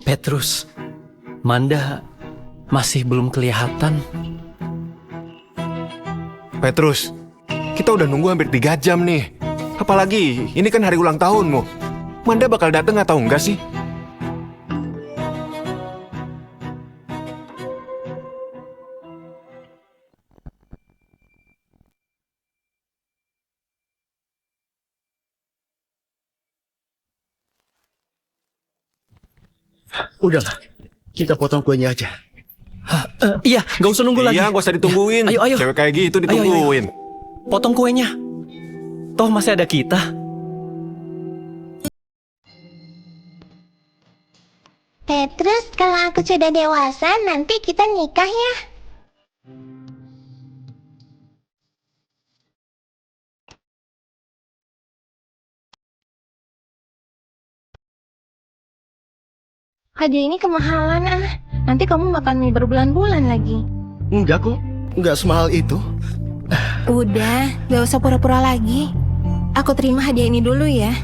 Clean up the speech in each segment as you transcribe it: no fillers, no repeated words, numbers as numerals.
Petrus, Manda masih belum kelihatan. Petrus, kita udah nunggu hampir 3 jam nih. Apalagi, ini kan hari ulang tahunmu. Manda bakal datang atau enggak sih? Udahlah, kita potong kuenya aja. Iya, nggak usah nunggu lagi. Iya, nggak usah ditungguin. Ayo, ayo. Cewek kayak gitu ditungguin. Potong kuenya. Toh masih ada kita. Petrus, kalau aku sudah dewasa, nanti kita nikah ya. Hadiah ini kemahalan Nanti kamu makan mie berbulan-bulan lagi. Enggak kok, enggak semahal itu. Udah, gak usah pura-pura lagi. Aku terima hadiah ini dulu ya.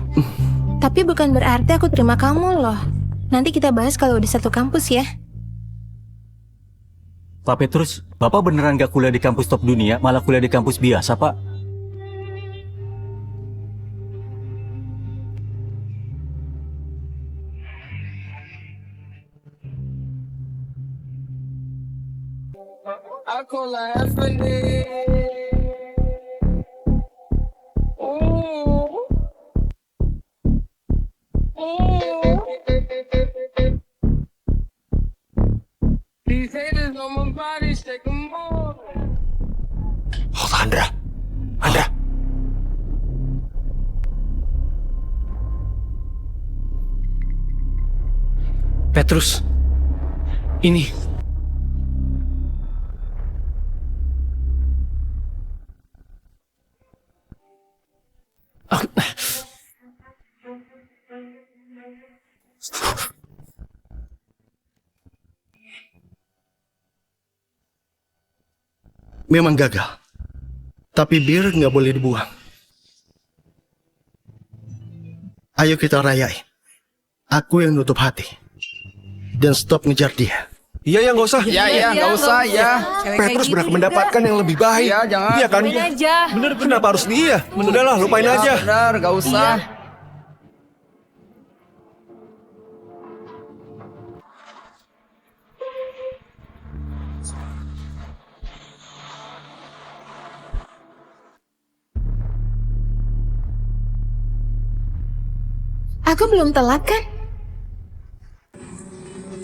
Tapi bukan berarti aku terima kamu loh. Nanti kita bahas kalau di satu kampus ya. Pak Petrus, Bapak beneran gak kuliah di kampus top dunia, malah kuliah di kampus biasa, Pak? Oh, Andra. Andra. Petrus, ini. Memang gagal. Tapi bir nggak boleh dibuang. Ayo kita rayain. Aku yang nutup hati. Dan stop ngejar dia. Iya, nggak usah. Ya, nggak usah, ya. Petrus berhak mendapatkan yang lebih baik. Ya, jangan. Iya kan? Lupain aja. Bener, kenapa harus dia? Udahlah, lupain aja. Benar, nggak usah. Aku belum telat kan?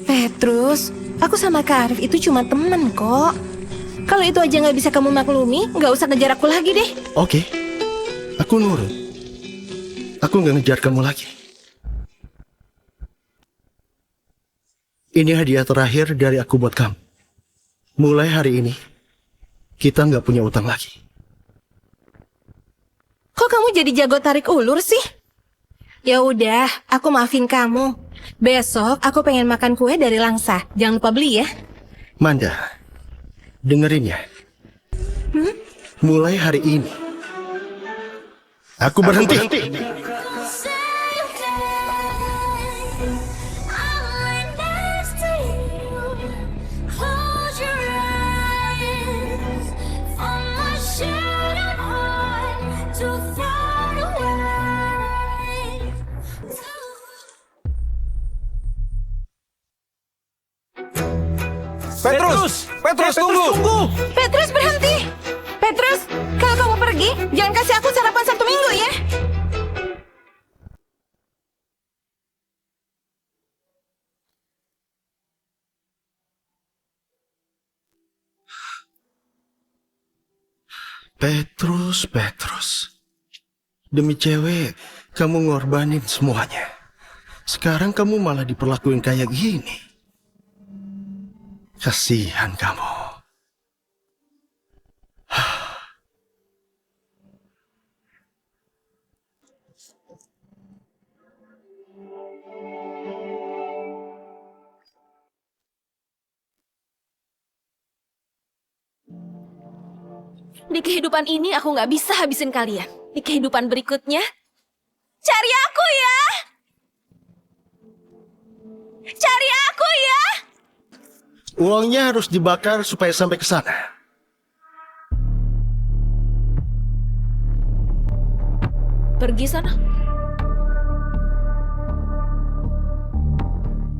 Petrus, aku sama Kak Arif itu cuma temen kok. Kalau itu aja nggak bisa kamu maklumi, nggak usah ngejar aku lagi deh. Oke, aku nurut. Aku nggak ngejar kamu lagi. Ini hadiah terakhir dari aku buat kamu. Mulai hari ini, kita nggak punya utang lagi. Kok kamu jadi jago tarik ulur sih? Ya udah, aku maafin kamu. Besok aku pengen makan kue dari Langsa. Jangan lupa beli ya. Manda, dengerin ya. Mulai hari ini, aku berhenti. Petrus, tunggu. Petrus berhenti. Petrus, kalau kamu pergi, jangan kasih aku sarapan Sabtu Minggu ya. Petrus. Demi cewek, kamu ngorbanin semuanya. Sekarang kamu malah diperlakuin kayak gini. Kasihan kamu. Di kehidupan ini aku nggak bisa habisin kalian. Di kehidupan berikutnya, cari aku ya. Cari aku ya. Uangnya harus dibakar supaya sampai ke sana. Pergi sana.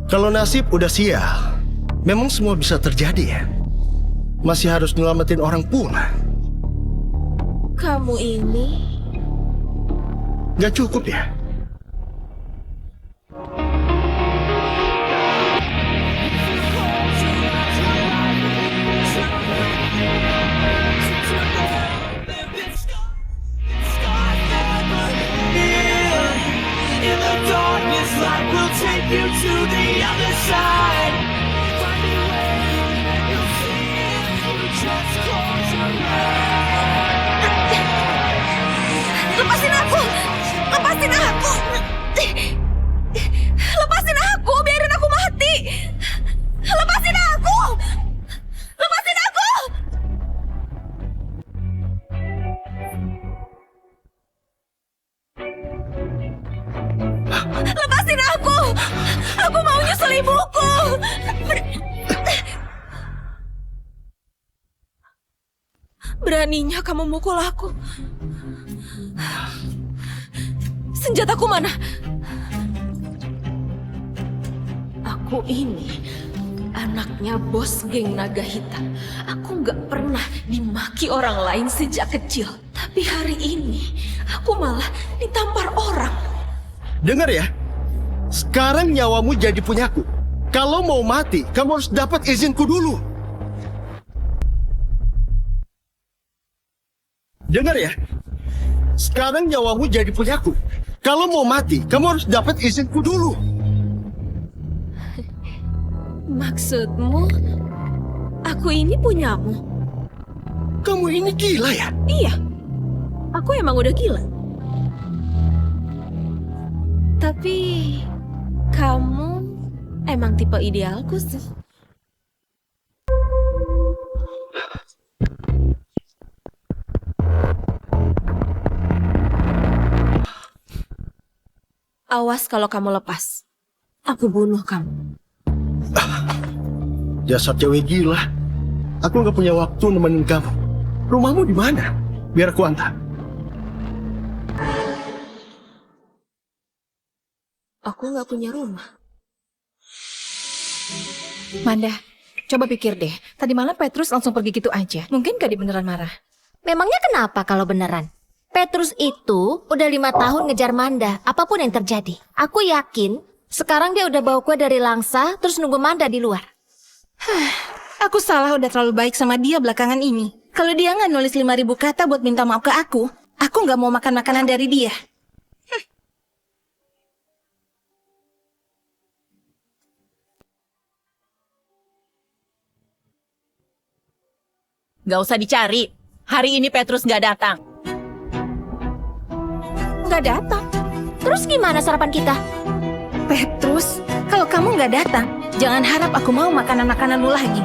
Kalau nasib udah sial, memang semua bisa terjadi ya. Masih harus nyelamatin orang pula. Kamu ini Gak cukup ya? lepasin aku. Lepasin aku. Lepasin aku, biarin aku mati. Lepasin aku. Lepasin aku. Lepasin aku. Aku mau nyusul ibuku. Beraninya kamu mukul aku. Senjataku mana? Aku ini anaknya bos geng naga hitam. Aku nggak pernah dimaki orang lain sejak kecil. Tapi hari ini aku malah ditampar orang. Dengar ya, sekarang nyawamu jadi punyaku. Kalau mau mati, kamu harus dapat izinku dulu. Dengar ya, sekarang nyawamu jadi punyaku. Kalau mau mati, kamu harus dapat izinku dulu. Maksudmu, aku ini punyamu? Kamu ini gila ya? Iya, aku emang udah gila. Tapi, kamu emang tipe idealku sih. Awas kalau kamu lepas. Aku bunuh kamu. Dasar cewek gila. Aku nggak punya waktu nemenin kamu. Rumahmu di mana? Biar aku antar. Aku nggak punya rumah. Manda, coba pikir deh. Tadi malam Petrus langsung pergi gitu aja. Mungkin gak dia beneran marah. Memangnya kenapa kalau beneran? Petrus itu udah 5 tahun ngejar Manda, apapun yang terjadi. Aku yakin sekarang dia udah bawa kue dari Langsa, terus nunggu Manda di luar. Aku salah udah terlalu baik sama dia belakangan ini. Kalau dia nggak nulis 5.000 kata buat minta maaf ke aku nggak mau makan makanan dari dia. Gak usah dicari. Hari ini Petrus gak datang. Nggak datang. Terus gimana sarapan kita? Petrus, kalau kamu nggak datang, jangan harap aku mau makanan-makanan lu lagi.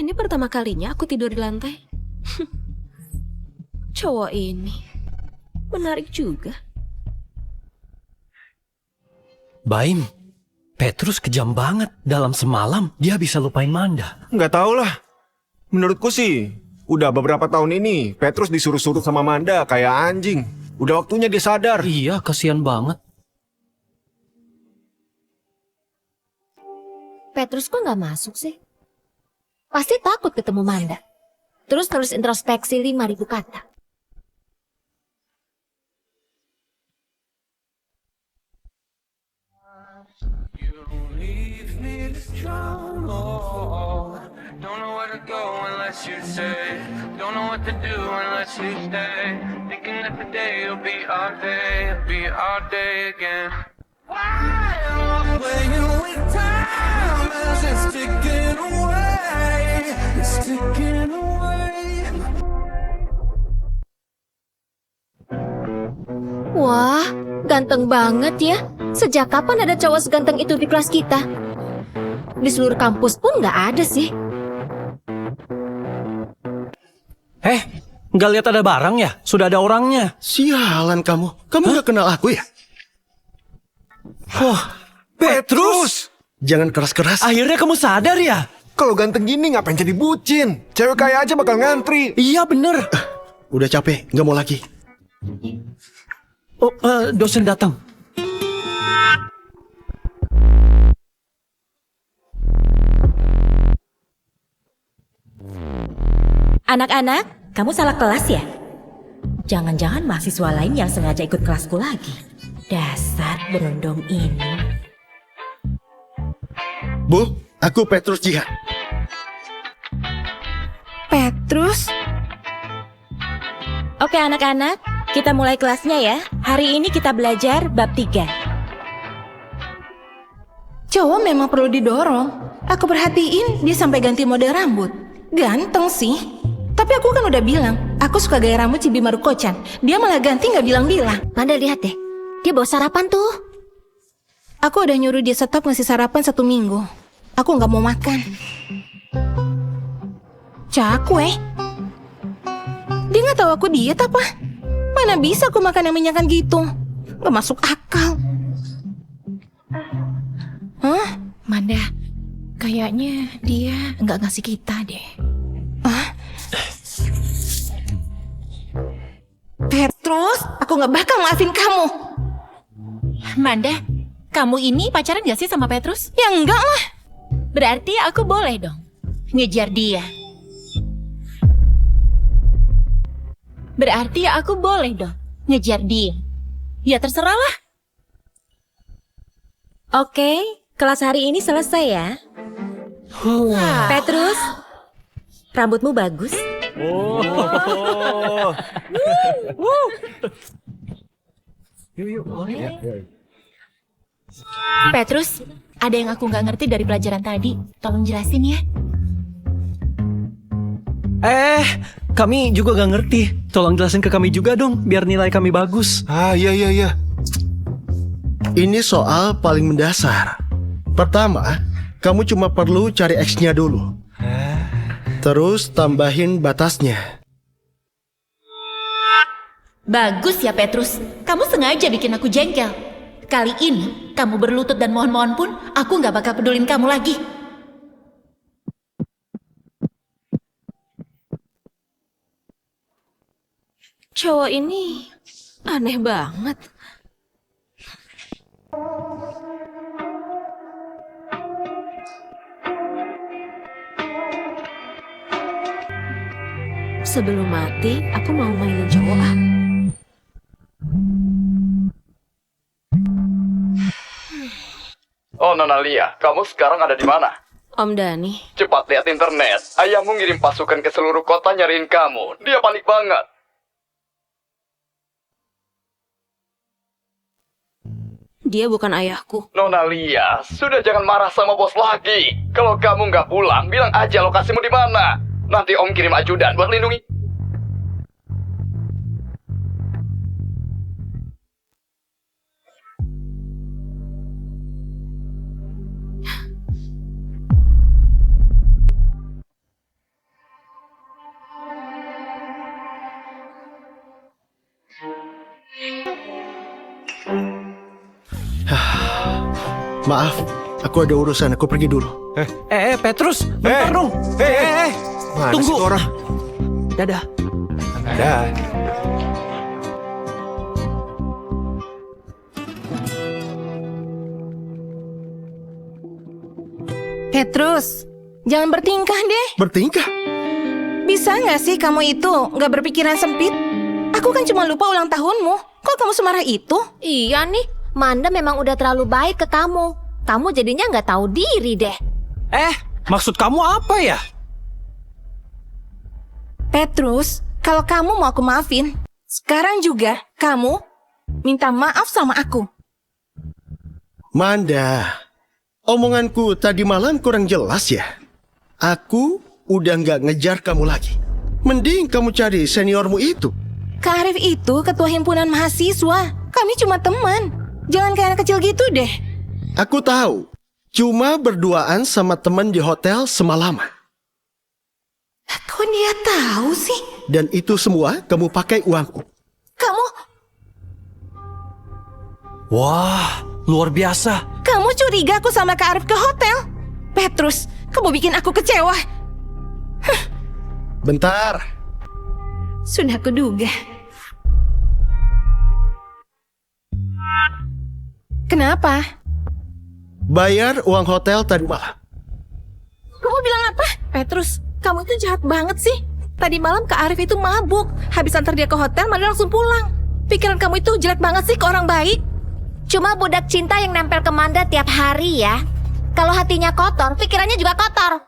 Ini pertama kalinya aku tidur di lantai. Cowok ini menarik juga. Baim, Petrus kejam banget. Dalam semalam dia bisa lupain Manda. Nggak tahu lah. Menurutku sih, udah beberapa tahun ini Petrus disuruh-suruh sama Manda kayak anjing. Udah waktunya dia sadar. Iya, kasihan banget. Petrus kok nggak masuk sih? Pasti takut ketemu Manda. Terus nulis introspeksi 5.000 kata. Don't know where to go unless you say. Don't know what to do unless you stay. Thinking that the day will be our day, be our day again. Why am I playing with time as it's ticking away? light is ticking away. Wah, ganteng banget ya. Sejak kapan ada cowok seganteng itu di kelas kita? Di seluruh kampus pun nggak ada sih. Nggak lihat ada barang ya? Sudah ada orangnya. Sialan kamu. Kamu nggak kenal aku ya? Wah, Petrus! Jangan keras-keras. Akhirnya kamu sadar ya? Kalau ganteng gini ngapain jadi bucin? Cewek kaya aja bakal ngantri. Iya bener. Udah capek, nggak mau lagi. Oh, dosen datang. Anak-anak, kamu salah kelas ya? Jangan-jangan mahasiswa lain yang sengaja ikut kelasku lagi. Dasar berondong ini. Bu, aku Petrus Jihan. Petrus? Oke anak-anak, kita mulai kelasnya ya. Hari ini kita belajar bab 3. Cowok memang perlu didorong. Aku perhatiin dia sampai ganti model rambut. Ganteng sih. Tapi aku kan udah bilang, aku suka gaya rambut Cibi Maruko-chan. Dia malah ganti nggak bilang-bilang. Manda lihat deh, dia bawa sarapan tuh. Aku udah nyuruh dia stop ngasih sarapan 1 minggu. Aku nggak mau makan. Cakwe. Dia nggak tahu aku diet apa? Mana bisa aku makan yang minyakan gitu? Nggak masuk akal. Hah? Manda, kayaknya dia nggak ngasih kita deh. Petrus, aku nggak bakal maafin kamu. Manda, kamu ini pacaran gak sih sama Petrus? Ya enggak lah. Berarti aku boleh dong ngejar dia. Berarti aku boleh dong ngejar dia. Ya terserah lah. Oke, kelas hari ini selesai ya. Petrus, rambutmu bagus. Petrus, ada yang aku nggak ngerti dari pelajaran tadi. Tolong jelasin ya. Kami juga gak ngerti. Tolong jelasin ke kami juga dong, biar nilai kami bagus. Iya. Ini soal paling mendasar. Pertama, kamu cuma perlu cari X-nya dulu. Terus tambahin batasnya. Bagus ya Petrus, kamu sengaja bikin aku jengkel. Kali ini, kamu berlutut dan mohon-mohon pun, aku nggak bakal pedulin kamu lagi. Cowok ini aneh banget. Sebelum mati, aku mau mainin cowok ah. Oh Nona Lia, kamu sekarang ada di mana? Om Dani. Cepat lihat internet. Ayahmu ngirim pasukan ke seluruh kota nyariin kamu. Dia panik banget. Dia bukan ayahku. Nona Lia, sudah jangan marah sama bos lagi. Kalau kamu nggak pulang, bilang aja lokasimu di mana. Nanti Om kirim ajudan buat lindungi. Maaf, aku ada urusan, aku pergi dulu. Petrus, bentar dong. Mana Tunggu. sih tuh orang? Dadah. Dah. Petrus, jangan bertingkah deh. Bertingkah? Bisa nggak sih kamu itu nggak berpikiran sempit? Aku kan cuma lupa ulang tahunmu. Kok kamu semarah itu? Iya nih, Manda memang udah terlalu baik ke kamu. Kamu jadinya nggak tahu diri deh. Maksud kamu apa ya? Petrus, kalau kamu mau aku maafin, sekarang juga kamu minta maaf sama aku. Manda, omonganku tadi malam kurang jelas ya? Aku udah nggak ngejar kamu lagi. Mending kamu cari seniormu itu. Kak Arif itu ketua himpunan mahasiswa. Kami cuma teman. Jangan kayak anak kecil gitu deh. Aku tahu. Cuma berduaan sama teman di hotel semalaman. Kok dia tahu sih? Dan itu semua kamu pakai uangku. Kamu Wah, luar biasa. Kamu curiga aku sama Kak Arif ke hotel? Petrus, kamu bikin aku kecewa. Bentar. Sudah kuduga. Kenapa? Bayar uang hotel tadi malam. Kamu bilang apa? Petrus, kamu itu jahat banget sih. Tadi malam Kak Arif itu mabuk. Habis antar dia ke hotel, Manda langsung pulang. Pikiran kamu itu jelek banget sih ke orang baik. Cuma budak cinta yang nempel ke Manda tiap hari ya. Kalau hatinya kotor, pikirannya juga kotor.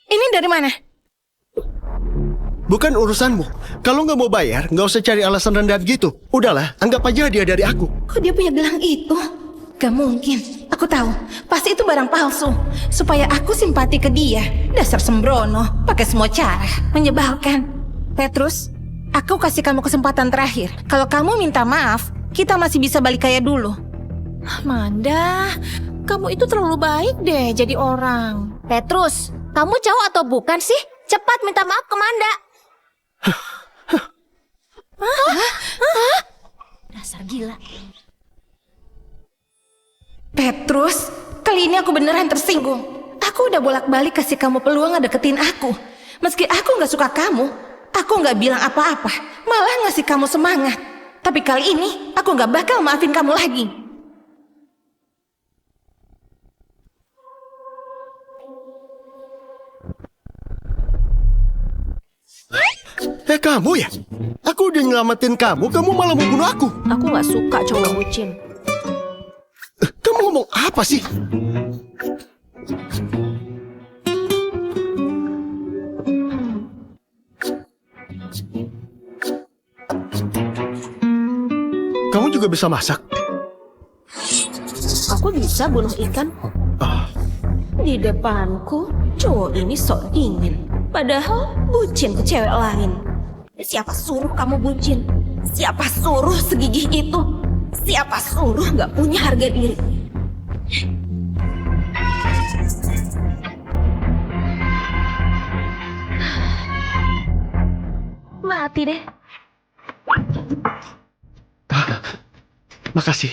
Ini dari mana? Bukan urusanmu. Kalau nggak mau bayar, nggak usah cari alasan rendah gitu. Udahlah, anggap aja dia dari aku. Kok dia punya gelang itu? Gak mungkin. Aku tahu. Pasti itu barang palsu. Supaya aku simpati ke dia. Dasar sembrono. Pakai semua cara. Menyebalkan. Petrus, aku kasih kamu kesempatan terakhir. Kalau kamu minta maaf, kita masih bisa balik kayak dulu. Manda, kamu itu terlalu baik deh jadi orang. Petrus, kamu cowok atau bukan sih? Cepat minta maaf ke Manda. Dasar gila. Petrus, kali ini aku beneran tersinggung. Aku udah bolak-balik kasih kamu peluang ngedeketin aku. Meski aku gak suka kamu, aku gak bilang apa-apa. Malah ngasih kamu semangat. Tapi kali ini, aku gak bakal maafin kamu lagi. Kamu ya? Aku udah nyelamatin kamu malah mau bunuh aku. Aku gak suka cowok bucin. Kamu ngomong apa sih? Kamu juga bisa masak? Aku bisa bunuh ikan. Di depanku, cowok ini sok dingin. Padahal bucin ke cewek lain. Siapa suruh kamu bucin? Siapa suruh segigih itu? Siapa suruh gak punya harga diri? Mati deh. Makasih.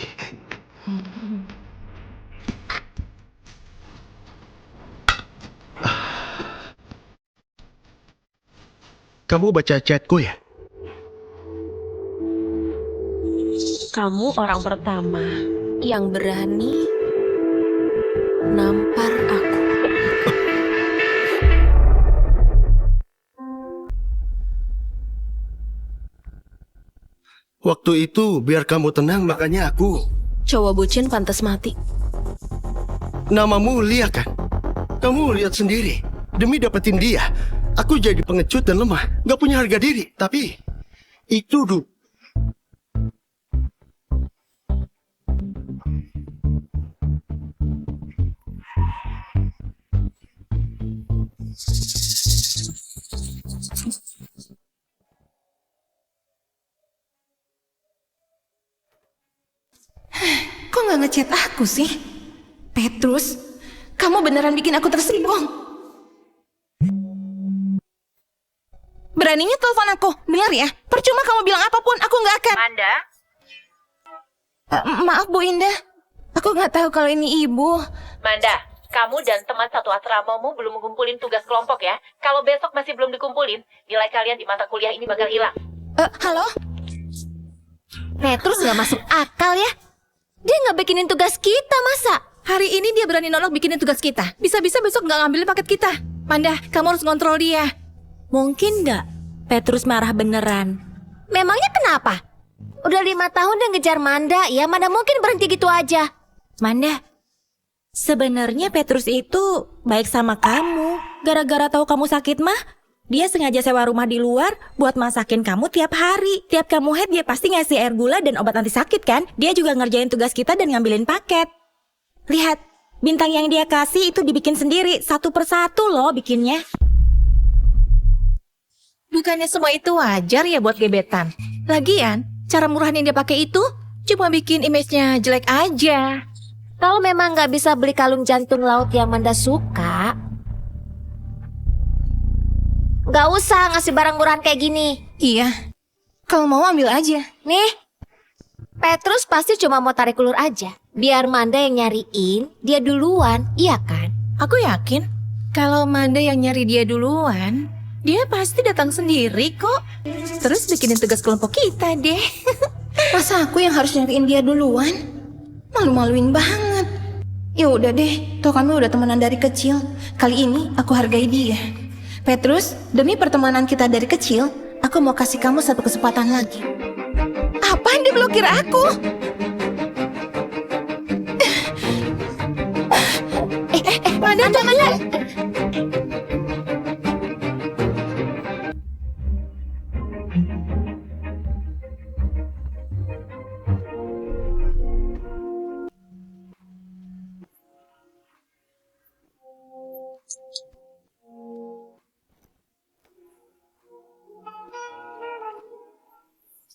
Kamu baca chatku ya? Kamu orang pertama yang berani nampar aku. Waktu itu biar kamu tenang makanya aku. Cowok bucin pantas mati. Namamu Lia kan? Kamu lihat sendiri. Demi dapetin dia, aku jadi pengecut dan lemah. Gak punya harga diri. Tapi itu dulu. Kok gak ngechat aku sih? Petrus, kamu beneran bikin aku tersinggung. Beraninya telepon aku, dengar ya. Percuma kamu bilang apapun, aku gak akan. Manda? Maaf Bu Indah, aku gak tahu kalau ini ibu. Manda, kamu dan teman satu asramamu belum mengumpulin tugas kelompok ya. Kalau besok masih belum dikumpulin, nilai kalian di mata kuliah ini bakal hilang. Halo? Petrus gak masuk akal ya. Dia gak bikinin tugas kita masa? Hari ini dia berani nolak bikinin tugas kita. Bisa-bisa besok gak ngambilin paket kita. Manda, kamu harus ngontrol dia. Mungkin gak Petrus marah beneran? Memangnya kenapa? Udah 5 tahun dia ngejar Manda, ya mana mungkin berhenti gitu aja. Manda, sebenarnya Petrus itu baik sama kamu. Gara-gara tahu kamu sakit mah, dia sengaja sewa rumah di luar buat masakin kamu tiap hari. Tiap kamu haid dia pasti ngasih air gula dan obat anti sakit kan? Dia juga ngerjain tugas kita dan ngambilin paket. Lihat, bintang yang dia kasih itu dibikin sendiri, satu persatu loh bikinnya. Bukannya semua itu wajar ya buat gebetan? Lagian, cara murahan yang dia pakai itu cuma bikin image-nya jelek aja. Kalau memang nggak bisa beli kalung jantung laut yang Manda suka, nggak usah ngasih barang murahan kayak gini. Iya, kalau mau ambil aja. Nih, Petrus pasti cuma mau tarik ulur aja. Biar Manda yang nyariin, dia duluan, iya kan? Aku yakin kalau Manda yang nyari dia duluan, dia pasti datang sendiri kok. Terus bikinin tugas kelompok kita deh. Masa aku yang harus nyariin dia duluan? Malu-maluin banget. Ya udah deh, toh kami udah temenan dari kecil. Kali ini aku hargai dia. Petrus, demi pertemanan kita dari kecil, aku mau kasih kamu satu kesempatan lagi. Apaan dia blokir aku? Manda.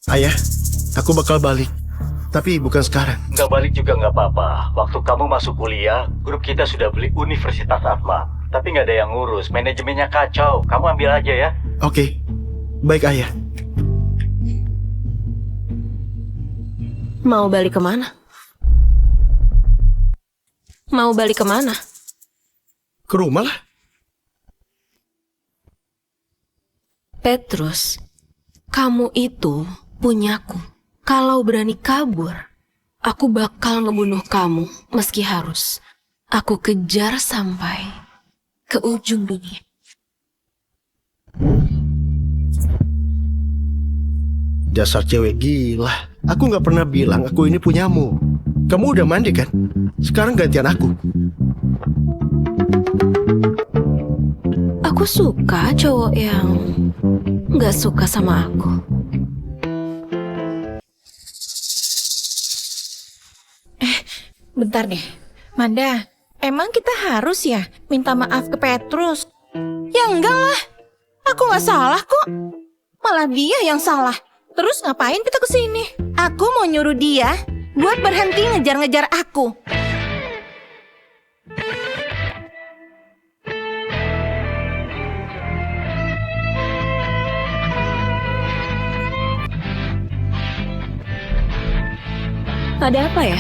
Ayah, aku bakal balik. Tapi bukan sekarang. Nggak balik juga nggak apa-apa. Waktu kamu masuk kuliah, grup kita sudah beli Universitas Atma. Tapi nggak ada yang ngurus, manajemennya kacau. Kamu ambil aja ya. Oke, baik ayah. Mau balik kemana? Mau balik kemana? Ke rumah lah. Petrus, kamu itu punyaku. Kalau berani kabur, aku bakal ngebunuh kamu meski harus aku kejar sampai ke ujung dunia. Dasar cewek gila. Aku nggak pernah bilang aku ini punyamu. Kamu udah mandi kan? Sekarang gantian aku. Aku suka cowok yang nggak suka sama aku. Bentar deh, Manda, emang kita harus ya minta maaf ke Petrus? Ya enggak lah, aku nggak salah kok. Malah dia yang salah. Terus ngapain kita kesini? Aku mau nyuruh dia buat berhenti ngejar-ngejar aku. Ada apa ya?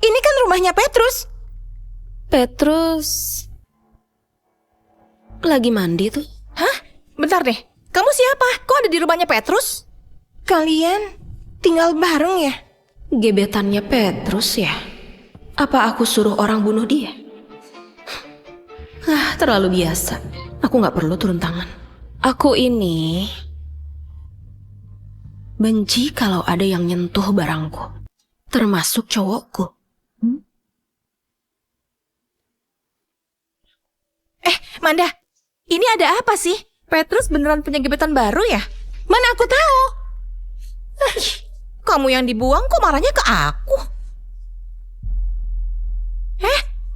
Ini kan rumahnya Petrus. Petrus lagi mandi tuh. Hah? Bentar deh, kamu siapa? Kok ada di rumahnya Petrus? Kalian tinggal bareng ya? Gebetannya Petrus ya? Apa aku suruh orang bunuh dia? Terlalu biasa. Aku gak perlu turun tangan. Aku ini benci kalau ada yang nyentuh barangku, termasuk cowokku. Manda, ini ada apa sih? Petrus beneran punya gebetan baru ya? Mana aku tahu? Kamu yang dibuang kok marahnya ke aku?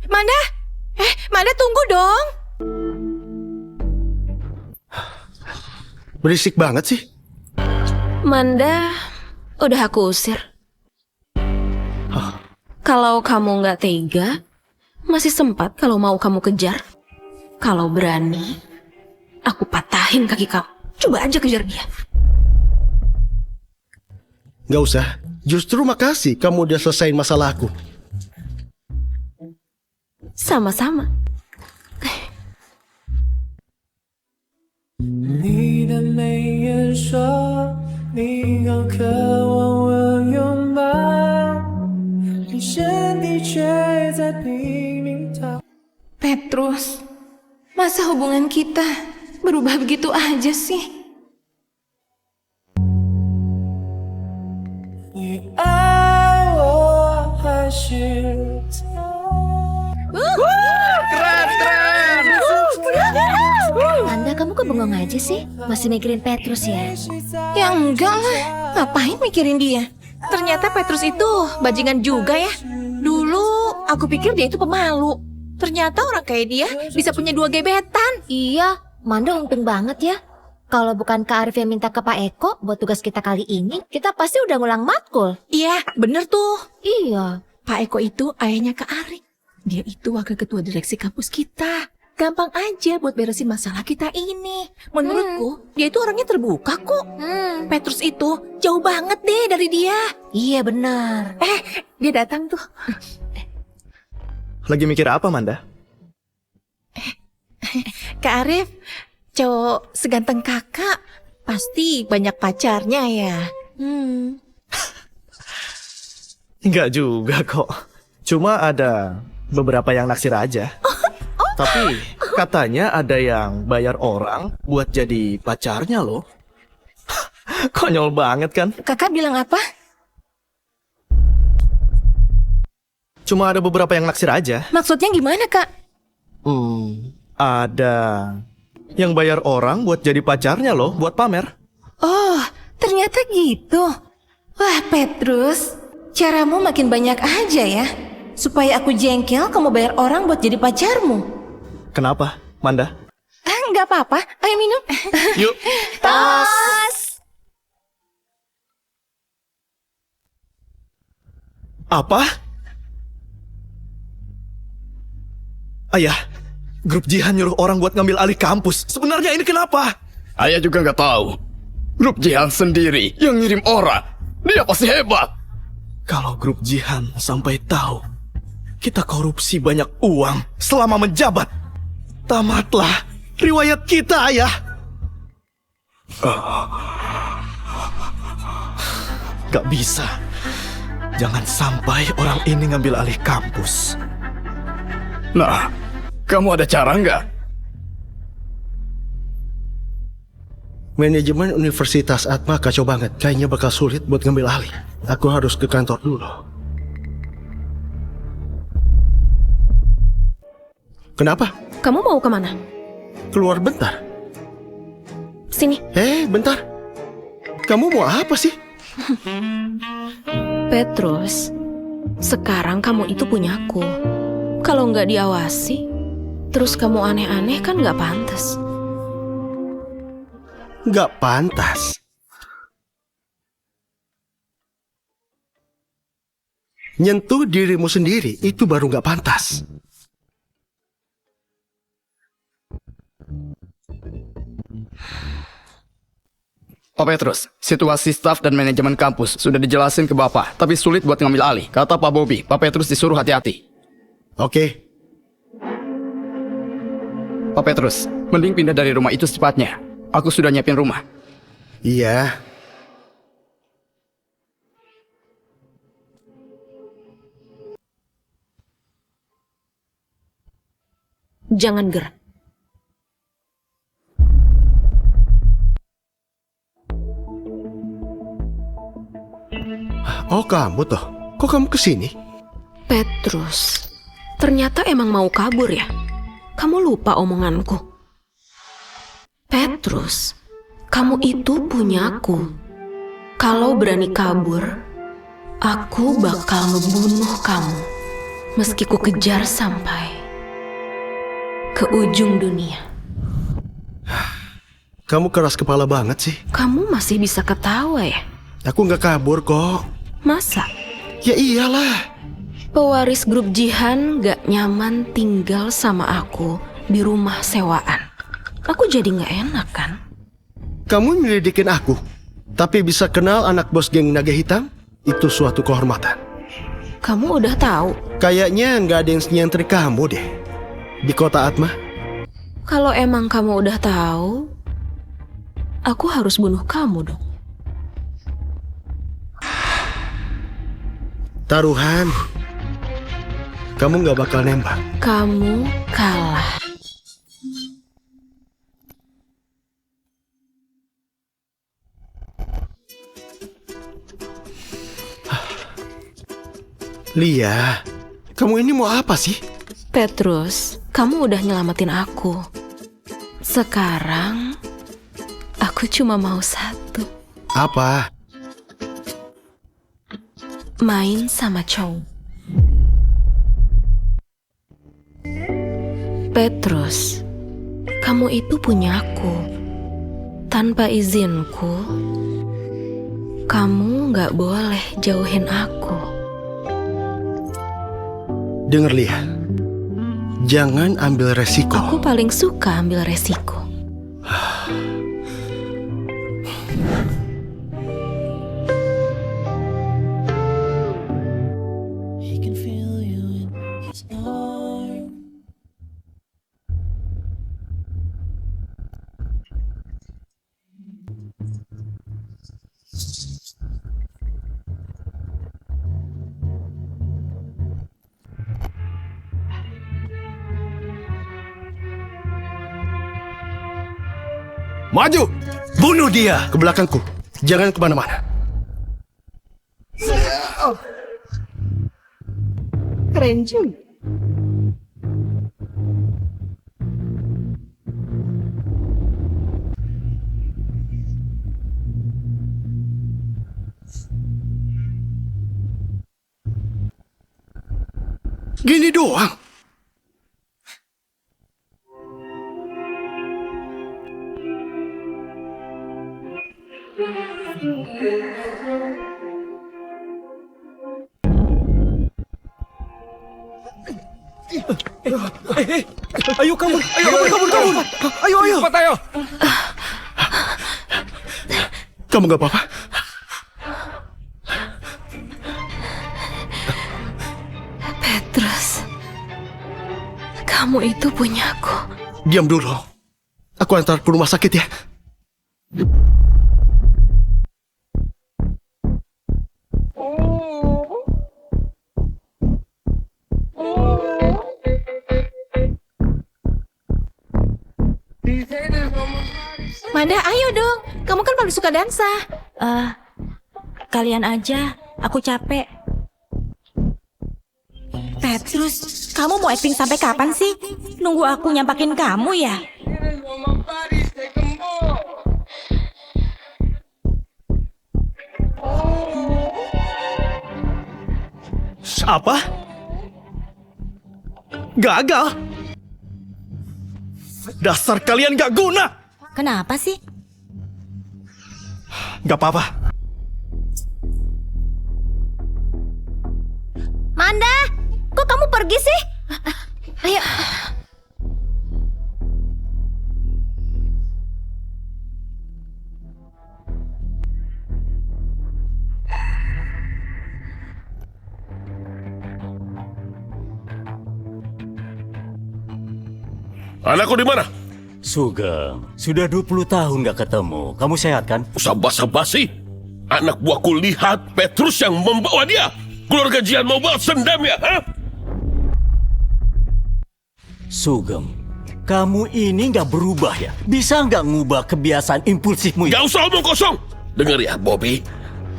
Manda? Manda tunggu dong. Berisik banget sih. Manda, udah aku usir. Kalau kamu nggak tega, masih sempat kalau mau kamu kejar. Kalau berani, aku patahin kaki kamu. Coba aja kejar dia. Gak usah. Justru makasih kamu udah selesaiin masalahku. Sama-sama. 你的眉眼说，你好渴望我拥抱，你身体却在拼命逃。 Petrus, masa hubungan kita berubah begitu aja sih? 是他。 Manda, kamu kok bengong aja sih? Masih mikirin Petrus ya? Ya enggak lah, ngapain mikirin dia? Ternyata Petrus itu bajingan juga ya. Dulu aku pikir dia itu pemalu. Ternyata orang kayak dia bisa punya 2 gebetan. Iya, Manda untung banget ya. Kalau bukan Kak Arif yang minta ke Pak Eko buat tugas kita kali ini, kita pasti udah ngulang matkul. Iya, bener tuh. Iya. Pak Eko itu ayahnya Kak Arik. Dia itu wakil ketua direksi kampus kita. Gampang aja buat beresin masalah kita ini. Menurutku, dia itu orangnya terbuka kok. Petrus itu jauh banget deh dari dia. Iya benar. Dia datang tuh. Lagi mikir apa, Manda? Kak Arif, cowok seganteng kakak pasti banyak pacarnya ya. Enggak juga kok. Cuma ada beberapa yang naksir aja. Tapi katanya ada yang bayar orang buat jadi pacarnya loh. Konyol banget kan? Kakak bilang apa? Cuma ada beberapa yang naksir aja. Maksudnya gimana, Kak? Ada yang bayar orang buat jadi pacarnya loh, buat pamer. Oh, ternyata gitu. Wah, Petrus, caramu makin banyak aja ya. Supaya aku jengkel, kamu bayar orang buat jadi pacarmu. Kenapa, Manda? Nggak apa-apa, ayo minum. Yuk. Tos. Apa? Ayah, grup Jihan nyuruh orang buat ngambil alih kampus. Sebenarnya ini kenapa? Ayah juga nggak tahu. Grup Jihan sendiri yang ngirim orang. Dia pasti hebat. Kalau grup Jihan sampai tahu kita korupsi banyak uang selama menjabat, tamatlah riwayat kita, Ayah. Gak bisa. Jangan sampai orang ini ngambil alih kampus. Nah, kamu ada cara nggak? Manajemen Universitas Atma kacau banget. Kayaknya bakal sulit buat ngambil alih. Aku harus ke kantor dulu. Kenapa? Kamu mau kemana? Keluar bentar. Sini. Bentar. Kamu mau apa sih? Petrus, sekarang kamu itu punyaku. Kalau nggak diawasi, terus kamu aneh-aneh kan nggak pantas. Nggak pantas. Nyentuh dirimu sendiri itu baru nggak pantas. Pak Petrus, situasi staf dan manajemen kampus sudah dijelasin ke Bapak, tapi sulit buat ngambil alih. Kata Pak Bobby, Pak Petrus disuruh hati-hati. Oke. Pak Petrus, mending pindah dari rumah itu secepatnya. Aku sudah nyiapin rumah. Iya. Jangan gerak. Oh, kamu toh. Kok kamu kesini? Petrus, ternyata emang mau kabur ya? Kamu lupa omonganku. Petrus, kamu itu punyaku. Kalau berani kabur, aku bakal ngebunuh kamu. Meski ku kejar sampai ke ujung dunia. Kamu keras kepala banget sih. Kamu masih bisa ketawa ya? Aku nggak kabur kok. Masa? Ya iyalah. Pewaris grup Jihan gak nyaman tinggal sama aku di rumah sewaan. Aku jadi gak enak kan? Kamu nyelidikin aku, tapi bisa kenal anak bos geng naga hitam? Itu suatu kehormatan. Kamu udah tahu? Kayaknya nggak ada yang nyentrik kamu deh di kota Atma. Kalau emang kamu udah tahu, aku harus bunuh kamu dong. Taruhan. Kamu nggak bakal nembak. Kamu kalah. Lia, kamu ini mau apa sih? Petrus, kamu udah nyelamatin aku. Sekarang, aku cuma mau satu. Apa? Main sama cowok. Petrus, kamu itu punyaku. Tanpa izinku, kamu nggak boleh jauhin aku. Dengar Lia, jangan ambil resiko. Aku paling suka ambil resiko. Maju! Bunuh dia! Ke belakangku. Jangan kemana-mana. Keren juga. Gini doang. Ayo kabur, kabur. Ayo. Cepat ayo. Kamu gak apa-apa? Petrus, kamu itu punyaku. Diam dulu. Aku antar ke rumah sakit ya. Manda, ayo dong. Kamu kan paling suka dansa. Kalian aja. Aku capek. Petrus, kamu mau acting sampai kapan sih? Nunggu aku nyampakin kamu ya? Apa? Gagal? Dasar kalian gak guna! Kenapa sih? Gak apa-apa. Manda, kok kamu pergi sih? Ayo. Anakku di mana? Sugeng, sudah 20 tahun gak ketemu. Kamu sehat kan? Usah basa-basi. Anak buahku lihat Petrus yang membawa dia. Keluarga Jian mau balas dendam ya? Ha? Sugeng, kamu ini gak berubah ya? Bisa gak ngubah kebiasaan impulsifmu ya? Gak usah omong kosong. Dengar ya, Bobby.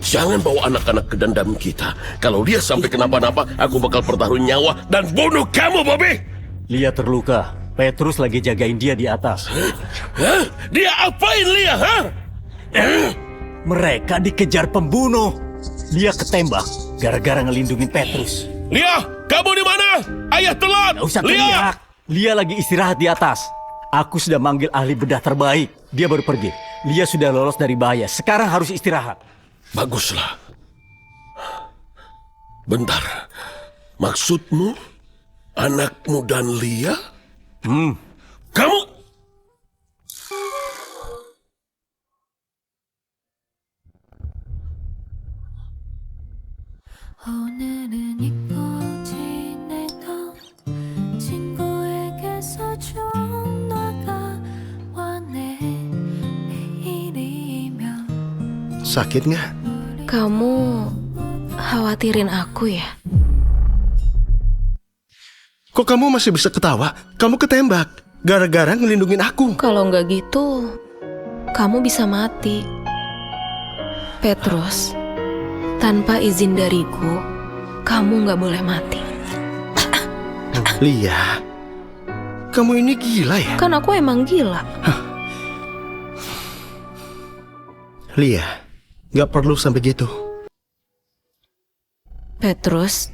Jangan bawa anak-anak ke dendam kita. Kalau dia sampai kenapa-napa, aku bakal pertaruhin nyawa dan bunuh kamu, Bobby. Lia terluka. Petrus lagi jagain dia di atas. Hah? Dia apain Lia, ha? Mereka dikejar pembunuh. Lia ketembak gara-gara ngelindungin Petrus. Lia, kamu di mana? Ayah telat. Gak usah Lia. teriak. Lia lagi istirahat di atas. Aku sudah manggil ahli bedah terbaik. Dia baru pergi. Lia sudah lolos dari bahaya. Sekarang harus istirahat. Baguslah. Bentar. Maksudmu anakmu dan Lia? Kamu... Sakit nggak? Kamu khawatirin aku ya? Kok kamu masih bisa ketawa? Kamu ketembak gara-gara ngelindungin aku. Kalau nggak gitu, kamu bisa mati. Petrus, tanpa izin dariku, kamu nggak boleh mati. Lia, kamu ini gila ya? Kan aku emang gila. Lia, nggak perlu sampai gitu. Petrus,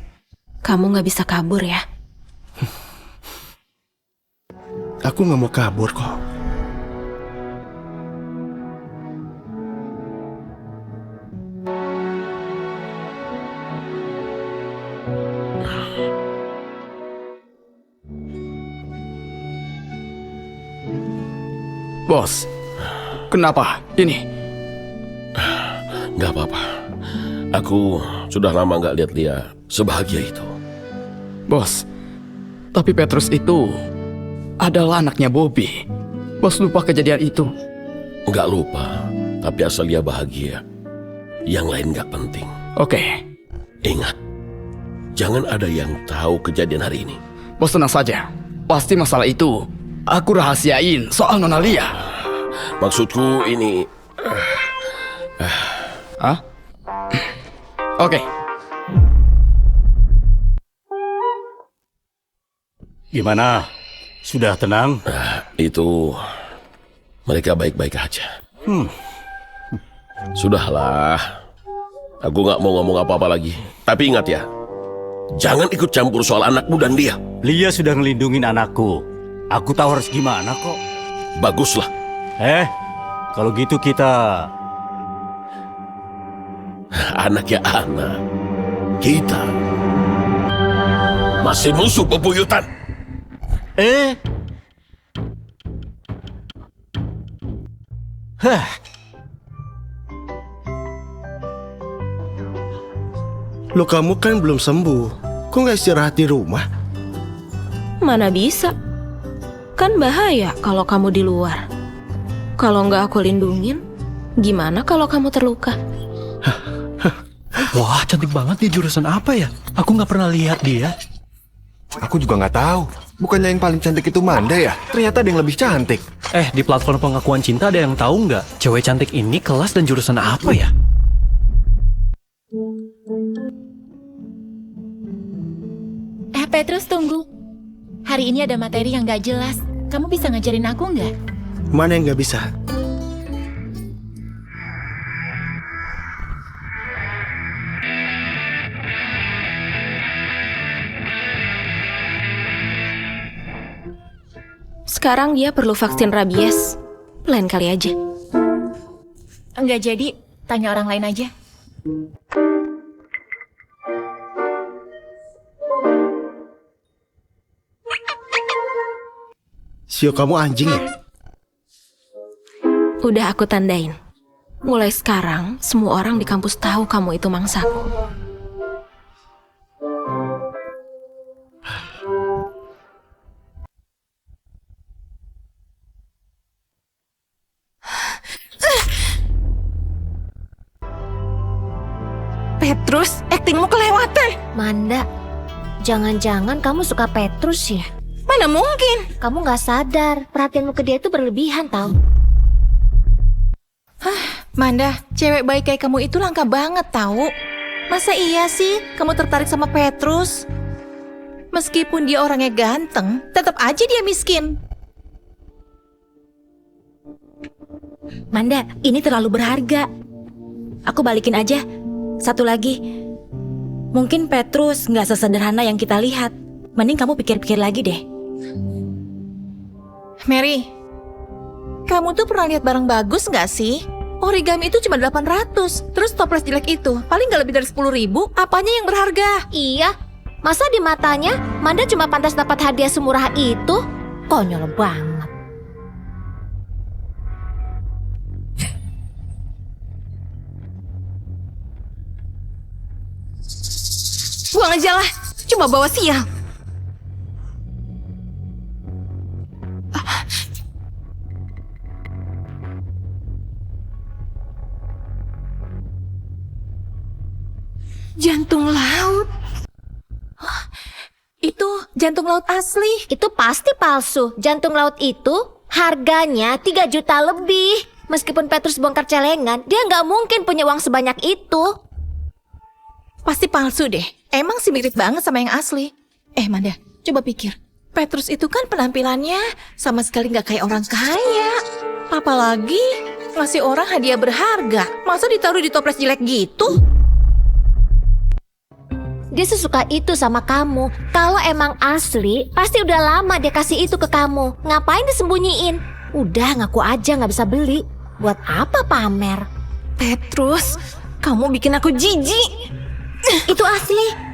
kamu nggak bisa kabur ya. Aku nggak mau kabur kok. Bos, kenapa ini? Nggak apa-apa. Aku sudah lama nggak lihat dia sebahagia itu. Bos, tapi Petrus itu adalah anaknya Bobby. Bos lupa kejadian itu. Nggak lupa, tapi asal dia bahagia. Yang lain nggak penting. Oke. Ingat, jangan ada yang tahu kejadian hari ini. Bos tenang saja. Pasti masalah itu aku rahasiain soal Nona Lia. Maksudku ini... Hah? Oke. Gimana? Sudah tenang? Itu... mereka baik-baik aja. Sudahlah. Aku nggak mau ngomong apa-apa lagi. Tapi ingat ya, jangan ikut campur soal anakmu dan dia. Lia sudah ngelindungin anakku. Aku tahu harus gimana kok. Baguslah. Kalau gitu kita... Anaknya anak. Kita masih musuh bebuyutan. Lo kamu kan belum sembuh. Kok nggak istirahat di rumah? Mana bisa? Kan bahaya kalau kamu di luar. Kalau nggak aku lindungin, gimana kalau kamu terluka? Wah, cantik banget dia. Jurusan apa ya? Aku nggak pernah lihat dia. Aku juga nggak tahu. Bukannya yang paling cantik itu Manda ya? Ternyata ada yang lebih cantik. Di platform pengakuan cinta ada yang tahu nggak? Cewek cantik ini kelas dan jurusan apa ya? Petrus, tunggu. Hari ini ada materi yang gak jelas. Kamu bisa ngajarin aku nggak? Mana yang nggak bisa? Sekarang dia perlu vaksin rabies. Lain kali aja. Enggak jadi, tanya orang lain aja. Sio, kamu anjing ya? Udah aku tandain. Mulai sekarang, semua orang di kampus tahu kamu itu mangsaku. Petrus, aktingmu kelewatan. Manda, jangan-jangan kamu suka Petrus ya? Mana mungkin? Kamu gak sadar, perhatianmu ke dia itu berlebihan tau. Manda, cewek baik kayak kamu itu langka banget tahu. Masa iya sih kamu tertarik sama Petrus? Meskipun dia orangnya ganteng, tetap aja dia miskin. Manda, ini terlalu berharga. Aku balikin aja. Satu lagi, mungkin Petrus nggak sesederhana yang kita lihat. Mending kamu pikir-pikir lagi deh. Mary, kamu tuh pernah lihat barang bagus nggak sih? Origami itu cuma 800. Terus toples jelek itu paling nggak lebih dari 10.000. Apanya yang berharga? Iya, masa di matanya Manda cuma pantas dapat hadiah semurah itu? Konyol banget. Buang aja lah, cuma bawa sial. Jantung laut. Itu jantung laut asli. Itu pasti palsu. Jantung laut itu harganya 3 juta lebih. Meskipun Petrus bongkar celengan, dia nggak mungkin punya uang sebanyak itu. Pasti palsu deh. Emang sih mirip banget sama yang asli. Manda, coba pikir. Petrus itu kan penampilannya sama sekali nggak kayak orang kaya. Apalagi ngasih orang hadiah berharga. Masa ditaruh di toples jelek gitu? Dia sesuka itu sama kamu. Kalau emang asli, pasti udah lama dia kasih itu ke kamu. Ngapain disembunyiin? Udah ngaku aja nggak bisa beli. Buat apa pamer? Petrus, kamu bikin aku jijik. Itu asli.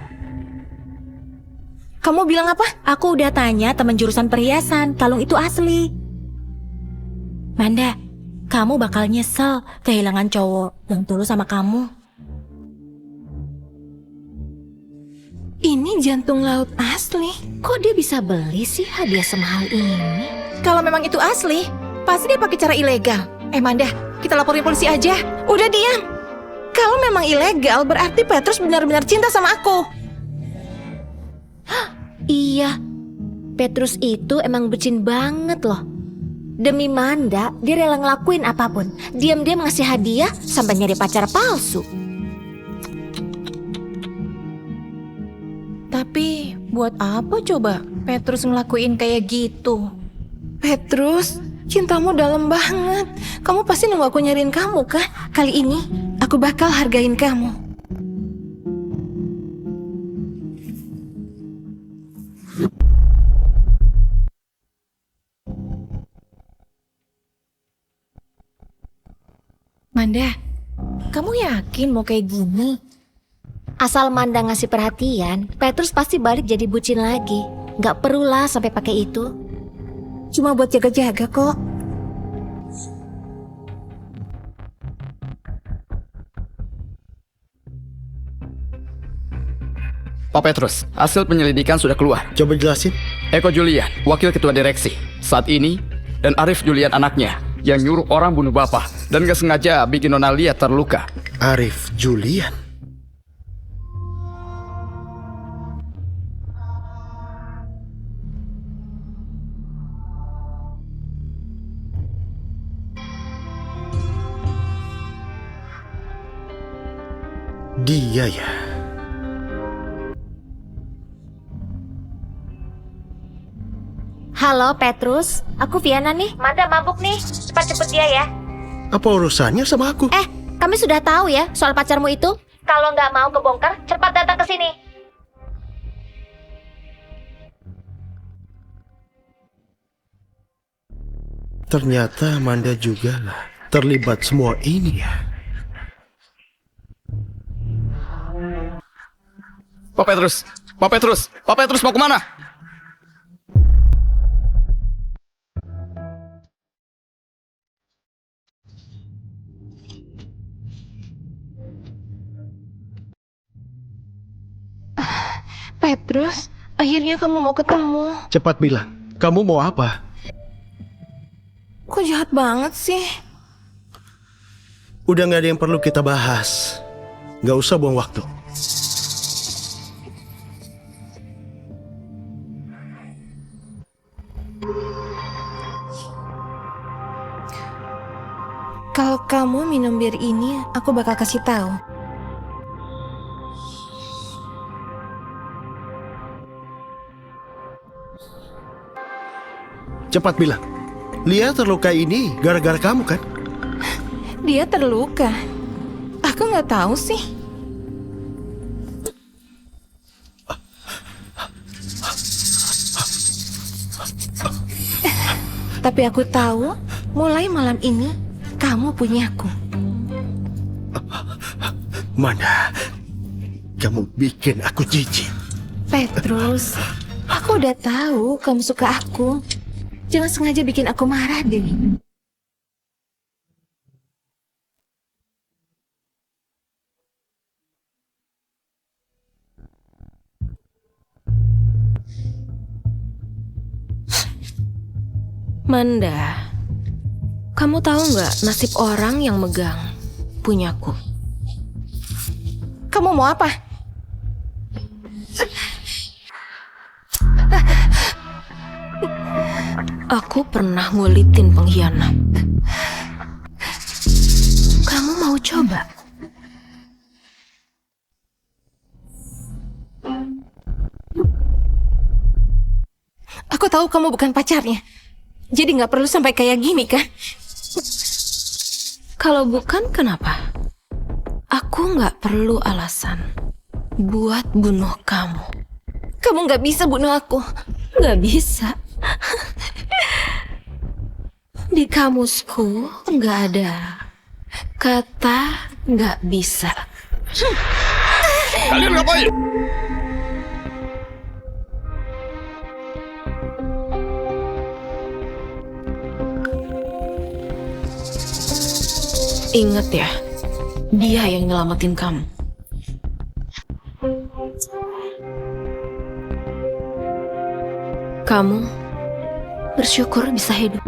Kamu bilang apa? Aku udah tanya teman jurusan perhiasan, kalung itu asli. Manda, kamu bakal nyesel kehilangan cowok yang tulus sama kamu. Ini jantung laut asli. Kok dia bisa beli sih hadiah semahal ini? Kalau memang itu asli, pasti dia pakai cara ilegal. Manda, kita laporin polisi aja. Udah diam. Kalau memang ilegal, berarti Petrus benar-benar cinta sama aku. Iya, Petrus itu emang bucin banget loh. Demi Manda, dia rela ngelakuin apapun. Diam-diam ngasih hadiah sampai nyari pacar palsu. Tapi buat apa coba Petrus ngelakuin kayak gitu? Petrus, cintamu dalam banget. Kamu pasti nunggu aku nyariin kamu kan? Kali ini aku bakal hargain kamu. Manda, kamu yakin mau kayak gini? Asal Manda ngasih perhatian, Petrus pasti balik jadi bucin lagi. Gak perlulah sampai pakai itu. Cuma buat jaga-jaga kok. Pak Petrus, hasil penyelidikan sudah keluar. Coba jelasin. Eko Julian, wakil ketua direksi, saat ini, dan Arif Julian anaknya, yang nyuruh orang bunuh bapak, dan gak sengaja bikin Nona Lia terluka. Arif Julian? Dia ya. Halo Petrus, aku Viana nih. Manda mabuk nih, cepat jemput dia ya. Apa urusannya sama aku? Kami sudah tahu ya soal pacarmu itu. Kalau nggak mau kebongkar, cepat datang ke sini. Ternyata Amanda juga lah terlibat semua ini ya. Pak Petrus, Pak Petrus, Pak Petrus mau kemana? Petrus, akhirnya kamu mau ketemu. Cepat bilang, kamu mau apa? Kok jahat banget sih? Udah gak ada yang perlu kita bahas. Gak usah buang waktu. Kalau kamu minum bir ini, aku bakal kasih tahu. Cepat bilang, Lia terluka ini gara-gara kamu kan? Dia terluka. Aku nggak tahu sih. Tapi aku tahu, mulai malam ini kamu punyaku. Mana? Kamu bikin aku jijik. Petrus, aku udah tahu kamu suka aku. Jangan sengaja bikin aku marah deh. Manda, kamu tahu nggak nasib orang yang megang punyaku? Kamu mau apa? Aku pernah ngulitin pengkhianat. Kamu mau coba? Aku tahu kamu bukan pacarnya. Jadi nggak perlu sampai kayak gini kan? Kalau bukan, kenapa? Aku nggak perlu alasan buat bunuh kamu. Kamu nggak bisa bunuh aku. Nggak bisa. Di kamusku nggak ada kata nggak bisa. Kalian ngapain? Ingat ya, dia yang nyelamatin kamu. Kamu bersyukur bisa hidup.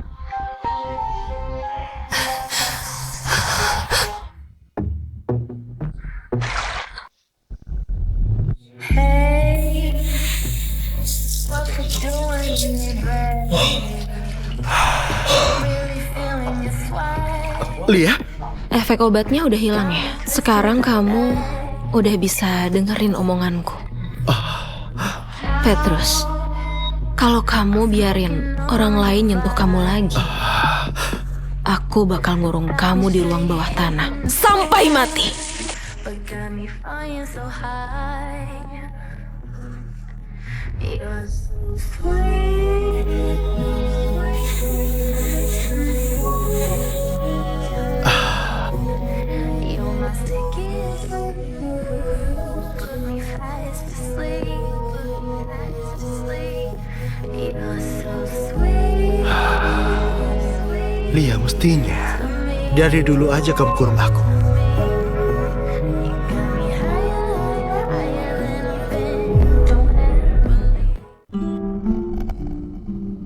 Lia? Efek obatnya udah hilang ya. Sekarang kamu udah bisa dengerin omonganku. Petrus, kalau kamu biarin orang lain nyentuh kamu lagi, aku bakal ngurung kamu di ruang bawah tanah sampai mati. Lia, mestinya dari dulu aja kamu kurung aku.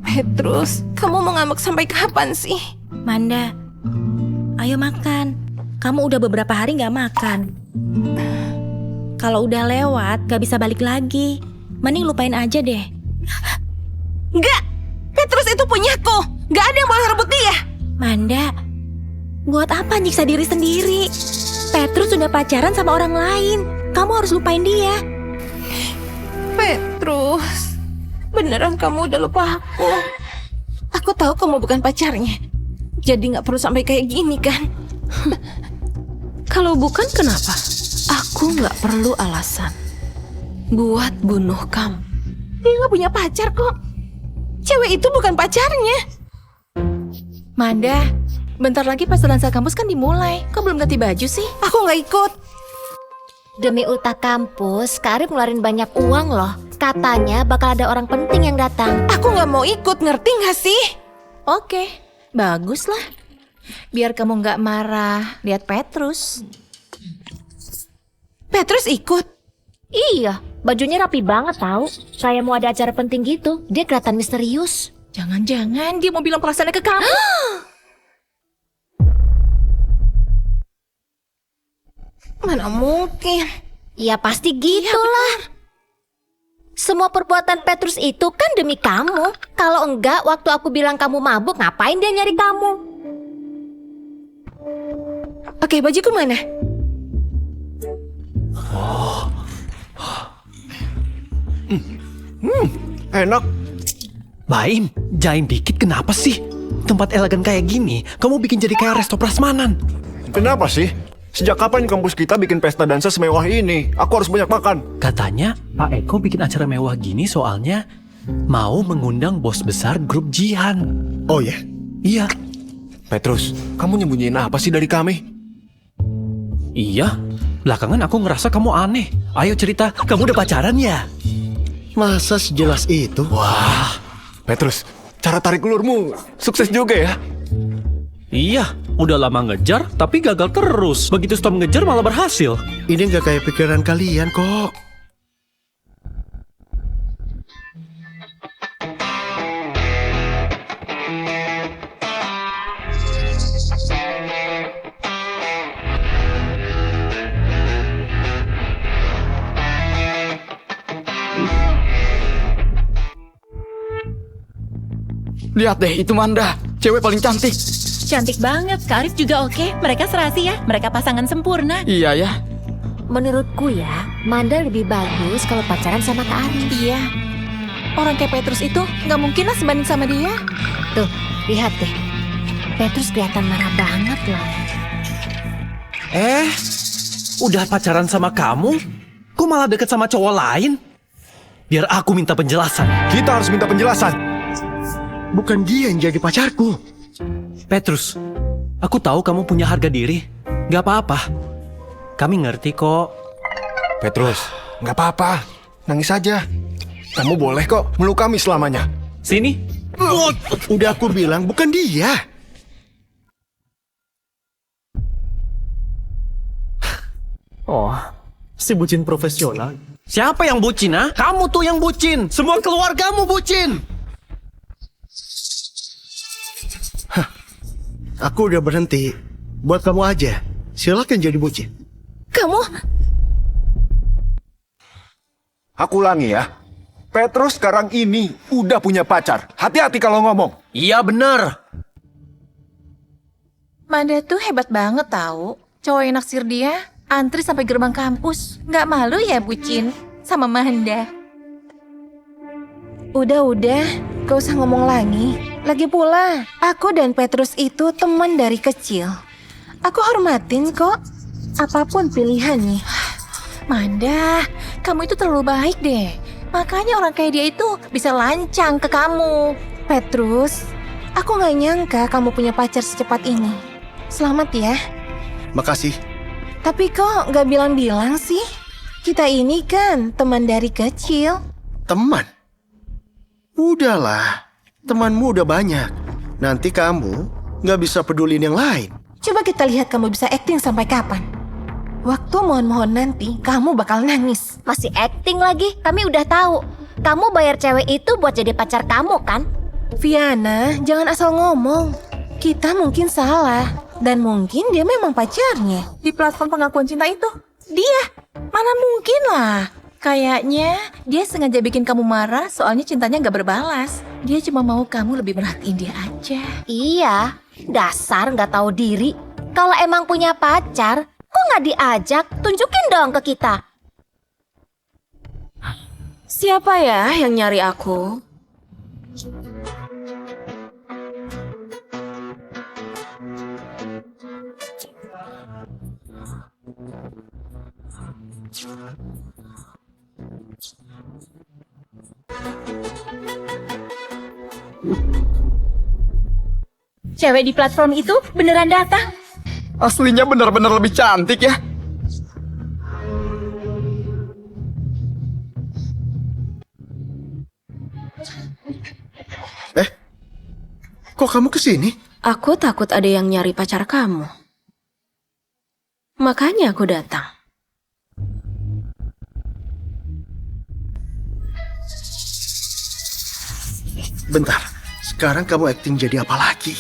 Petrus, kamu mau ngambek sampai kapan sih? Manda, ayo makan. Kamu udah beberapa hari gak makan. Kalau udah lewat, gak bisa balik lagi. Mending lupain aja deh. Enggak! Petrus itu punyaku! Gak ada yang boleh rebut dia! Manda, buat apa nyiksa diri sendiri? Petrus sudah pacaran sama orang lain. Kamu harus lupain dia. Petrus, beneran kamu udah lupa aku? Aku tahu kamu bukan pacarnya. Jadi gak perlu sampai kayak gini kan? Kalau bukan, kenapa? Aku nggak perlu alasan buat bunuh kamu. Dia gak punya pacar kok. Cewek itu bukan pacarnya. Manda, bentar lagi pas dansa kampus kan dimulai. Kok belum ganti baju sih? Aku nggak ikut. Demi ultah kampus, Kak Arif ngeluarin banyak uang loh. Katanya bakal ada orang penting yang datang. Aku nggak mau ikut, ngerti nggak sih? Oke, bagus lah. Biar kamu nggak marah lihat Petrus. Petrus ikut? Iya, bajunya rapi banget tahu. Kayak mau ada acara penting gitu. Dia kelihatan misterius. Jangan-jangan dia mau bilang perasaannya ke kamu. Mana mungkin? Ya pasti gitulah. Semua perbuatan Petrus itu kan demi kamu. Kalau enggak, waktu aku bilang kamu mabuk, ngapain dia nyari kamu? Oke, bajuku mana? Enak. Baim, jaim dikit kenapa sih? Tempat elegan kayak gini, kamu bikin jadi kayak resto prasmanan. Kenapa sih? Sejak kapan kampus kita bikin pesta dansa semewah ini? Aku harus banyak makan. Katanya Pak Eko bikin acara mewah gini soalnya mau mengundang bos besar grup Jihan. Oh ya? Iya. Petrus, kamu nyembunyiin apa sih dari kami? Iya, belakangan aku ngerasa kamu aneh. Ayo cerita, kamu udah pacaran ya? Masa sejelas itu? Wah, Petrus, cara tarik ulurmu sukses juga ya? Iya, udah lama ngejar tapi gagal terus. Begitu stop ngejar malah berhasil. Ini gak kayak pikiran kalian kok. Lihat deh, itu Manda, cewek paling cantik. Cantik banget, Kak Arif juga oke. Mereka serasi ya, mereka pasangan sempurna. Iya ya. Menurutku ya, Manda lebih bagus kalau pacaran sama Kak Arif. Iya. Orang kayak Petrus itu nggak mungkin lah sebanding sama dia. Tuh, lihat deh. Petrus kelihatan marah banget loh. Udah pacaran sama kamu? Kok malah deket sama cowok lain? Biar aku minta penjelasan. Kita harus minta penjelasan. Bukan dia yang jadi pacarku. Petrus, aku tahu kamu punya harga diri. Gak apa-apa. Kami ngerti kok. Petrus, nggak apa-apa. Nangis saja. Kamu boleh kok meluk kami selamanya. Sini. Udah aku bilang bukan dia. Oh, si bucin profesional. Siapa yang bucin, ha? Kamu tuh yang bucin. Semua keluargamu bucin. Aku udah berhenti. Buat kamu aja. Silakan jadi bucin. Kamu... Aku ulangi ya. Petrus sekarang ini udah punya pacar. Hati-hati kalau ngomong. Iya bener. Manda tuh hebat banget tahu. Cowok yang naksir dia antri sampai gerbang kampus. Nggak malu ya bucin sama Manda. Udah, gak usah ngomong lagi. Lagi pula, aku dan Petrus itu teman dari kecil. Aku hormatin kok, apapun pilihannya. Manda, kamu itu terlalu baik deh. Makanya orang kayak dia itu bisa lancang ke kamu. Petrus, aku gak nyangka kamu punya pacar secepat ini. Selamat ya. Makasih. Tapi kok gak bilang-bilang sih? Kita ini kan teman dari kecil. Teman? Udahlah, temanmu udah banyak. Nanti kamu gak bisa pedulin yang lain. Coba kita lihat kamu bisa acting sampai kapan. Waktu mohon-mohon nanti, kamu bakal nangis. Masih acting lagi? Kami udah tahu. Kamu bayar cewek itu buat jadi pacar kamu kan? Viana, jangan asal ngomong. Kita mungkin salah. Dan mungkin dia memang pacarnya. Di platform pengakuan cinta itu, dia. Mana mungkin lah. Kayaknya dia sengaja bikin kamu marah soalnya cintanya gak berbalas. Dia cuma mau kamu lebih merhatiin dia aja. Iya, dasar gak tahu diri. Kalau emang punya pacar, kok gak diajak? Tunjukin dong ke kita. Siapa ya yang nyari aku? Cewek di platform itu beneran datang. Aslinya benar-benar lebih cantik ya. Kok kamu kesini? Aku takut ada yang nyari pacar kamu. Makanya aku datang. Bentar, sekarang kamu acting jadi apa lagi?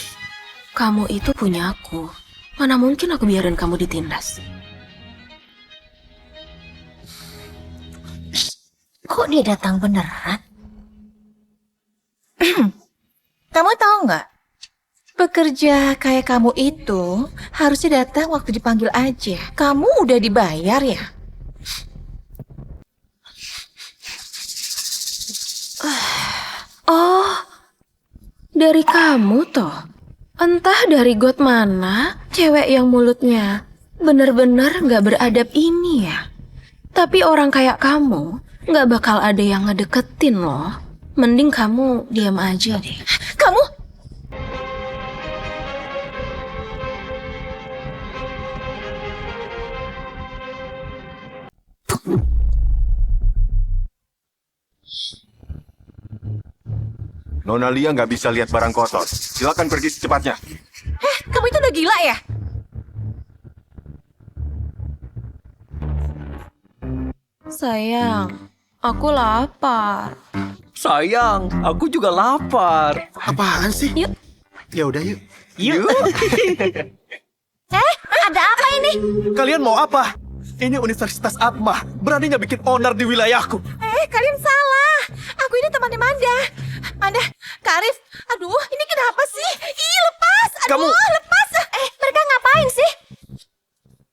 Kamu itu punya aku. Mana mungkin aku biarin kamu ditindas. Kok dia datang beneran? Kamu tahu nggak? Pekerja kayak kamu itu harusnya datang waktu dipanggil aja. Kamu udah dibayar ya? Oh, dari kamu toh. Entah dari got mana, cewek yang mulutnya bener-bener gak beradab ini ya. Tapi orang kayak kamu gak bakal ada yang ngedeketin loh. Mending kamu diam aja deh. Kamu? Nona Lia nggak bisa lihat barang kotor. Silakan pergi secepatnya. Kamu itu udah gila ya? Sayang, aku lapar. Sayang, aku juga lapar. Apaan sih? Yuk. Ya udah yuk. Yuk. Ada apa ini? Kalian mau apa? Ini Universitas Atma. Beraninya bikin onar di wilayahku. Kalian salah. Aku ini temannya Manda. Manda, Kak Arif. Aduh, ini kenapa sih? Ih, lepas. Aduh, lepas. Mereka ngapain sih?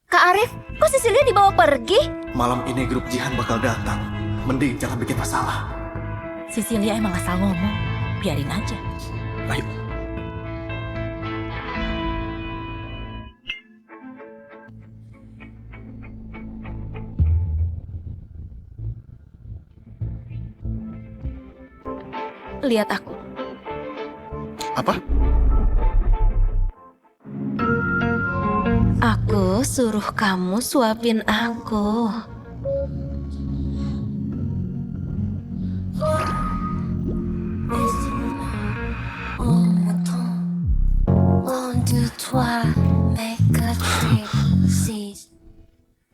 Kak Arif, kok Cecilia dibawa pergi? Malam ini grup Jihan bakal datang. Mending jangan bikin masalah. Cecilia emang asal ngomong. Biarin aja. Ayo. Lihat aku. Apa? Aku suruh kamu suapin aku.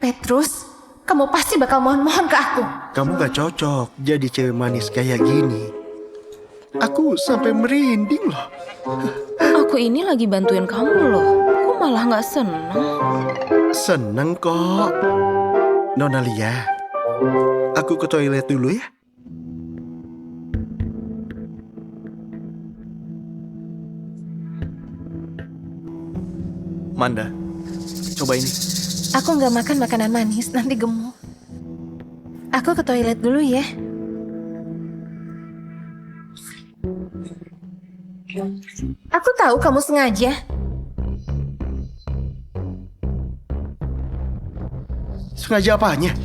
Petrus, kamu pasti bakal mohon-mohon ke aku. Kamu gak cocok jadi cewek manis kayak gini. Aku sampai merinding loh. Aku ini lagi bantuin kamu loh. Kok malah gak seneng? Seneng kok. Nona Lia, aku ke toilet dulu ya. Manda, coba ini. Aku nggak makan makanan manis, nanti gemuk. Aku ke toilet dulu ya. Aku tahu kamu sengaja. Sengaja apanya?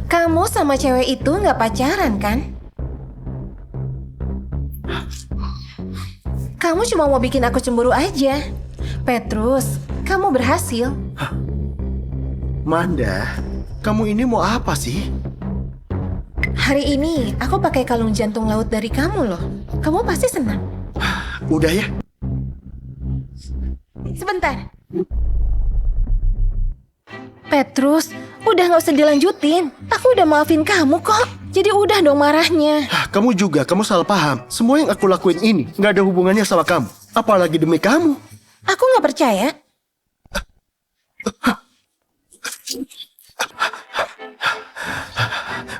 Kamu sama cewek itu nggak pacaran kan? Kamu cuma mau bikin aku cemburu aja. Petrus, kamu berhasil. Manda, kamu ini mau apa sih? Hari ini aku pakai kalung jantung laut dari kamu loh. Kamu pasti senang. Udah ya. Sebentar. Petrus, udah nggak usah dilanjutin. Aku udah maafin kamu kok. Jadi udah dong marahnya. Kamu juga, kamu salah paham. Semua yang aku lakuin ini nggak ada hubungannya sama kamu. Apalagi demi kamu. Aku nggak percaya.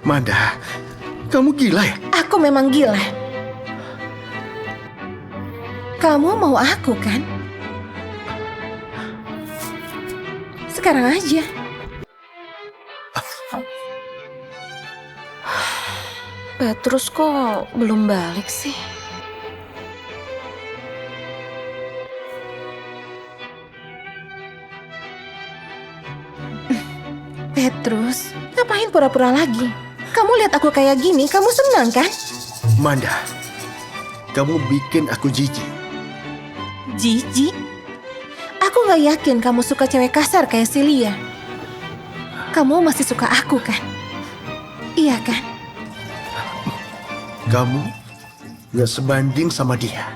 Manda, kamu gila ya? Aku memang gila. Kamu mau aku kan? Sekarang aja. Petrus kok belum balik sih? Petrus, ngapain pura-pura lagi? Kamu lihat aku kayak gini, kamu senang kan? Manda, kamu bikin aku jijik. Jijik? Aku gak yakin kamu suka cewek kasar kayak Celia. Kamu masih suka aku kan? Iya kan? Kamu gak sebanding sama dia.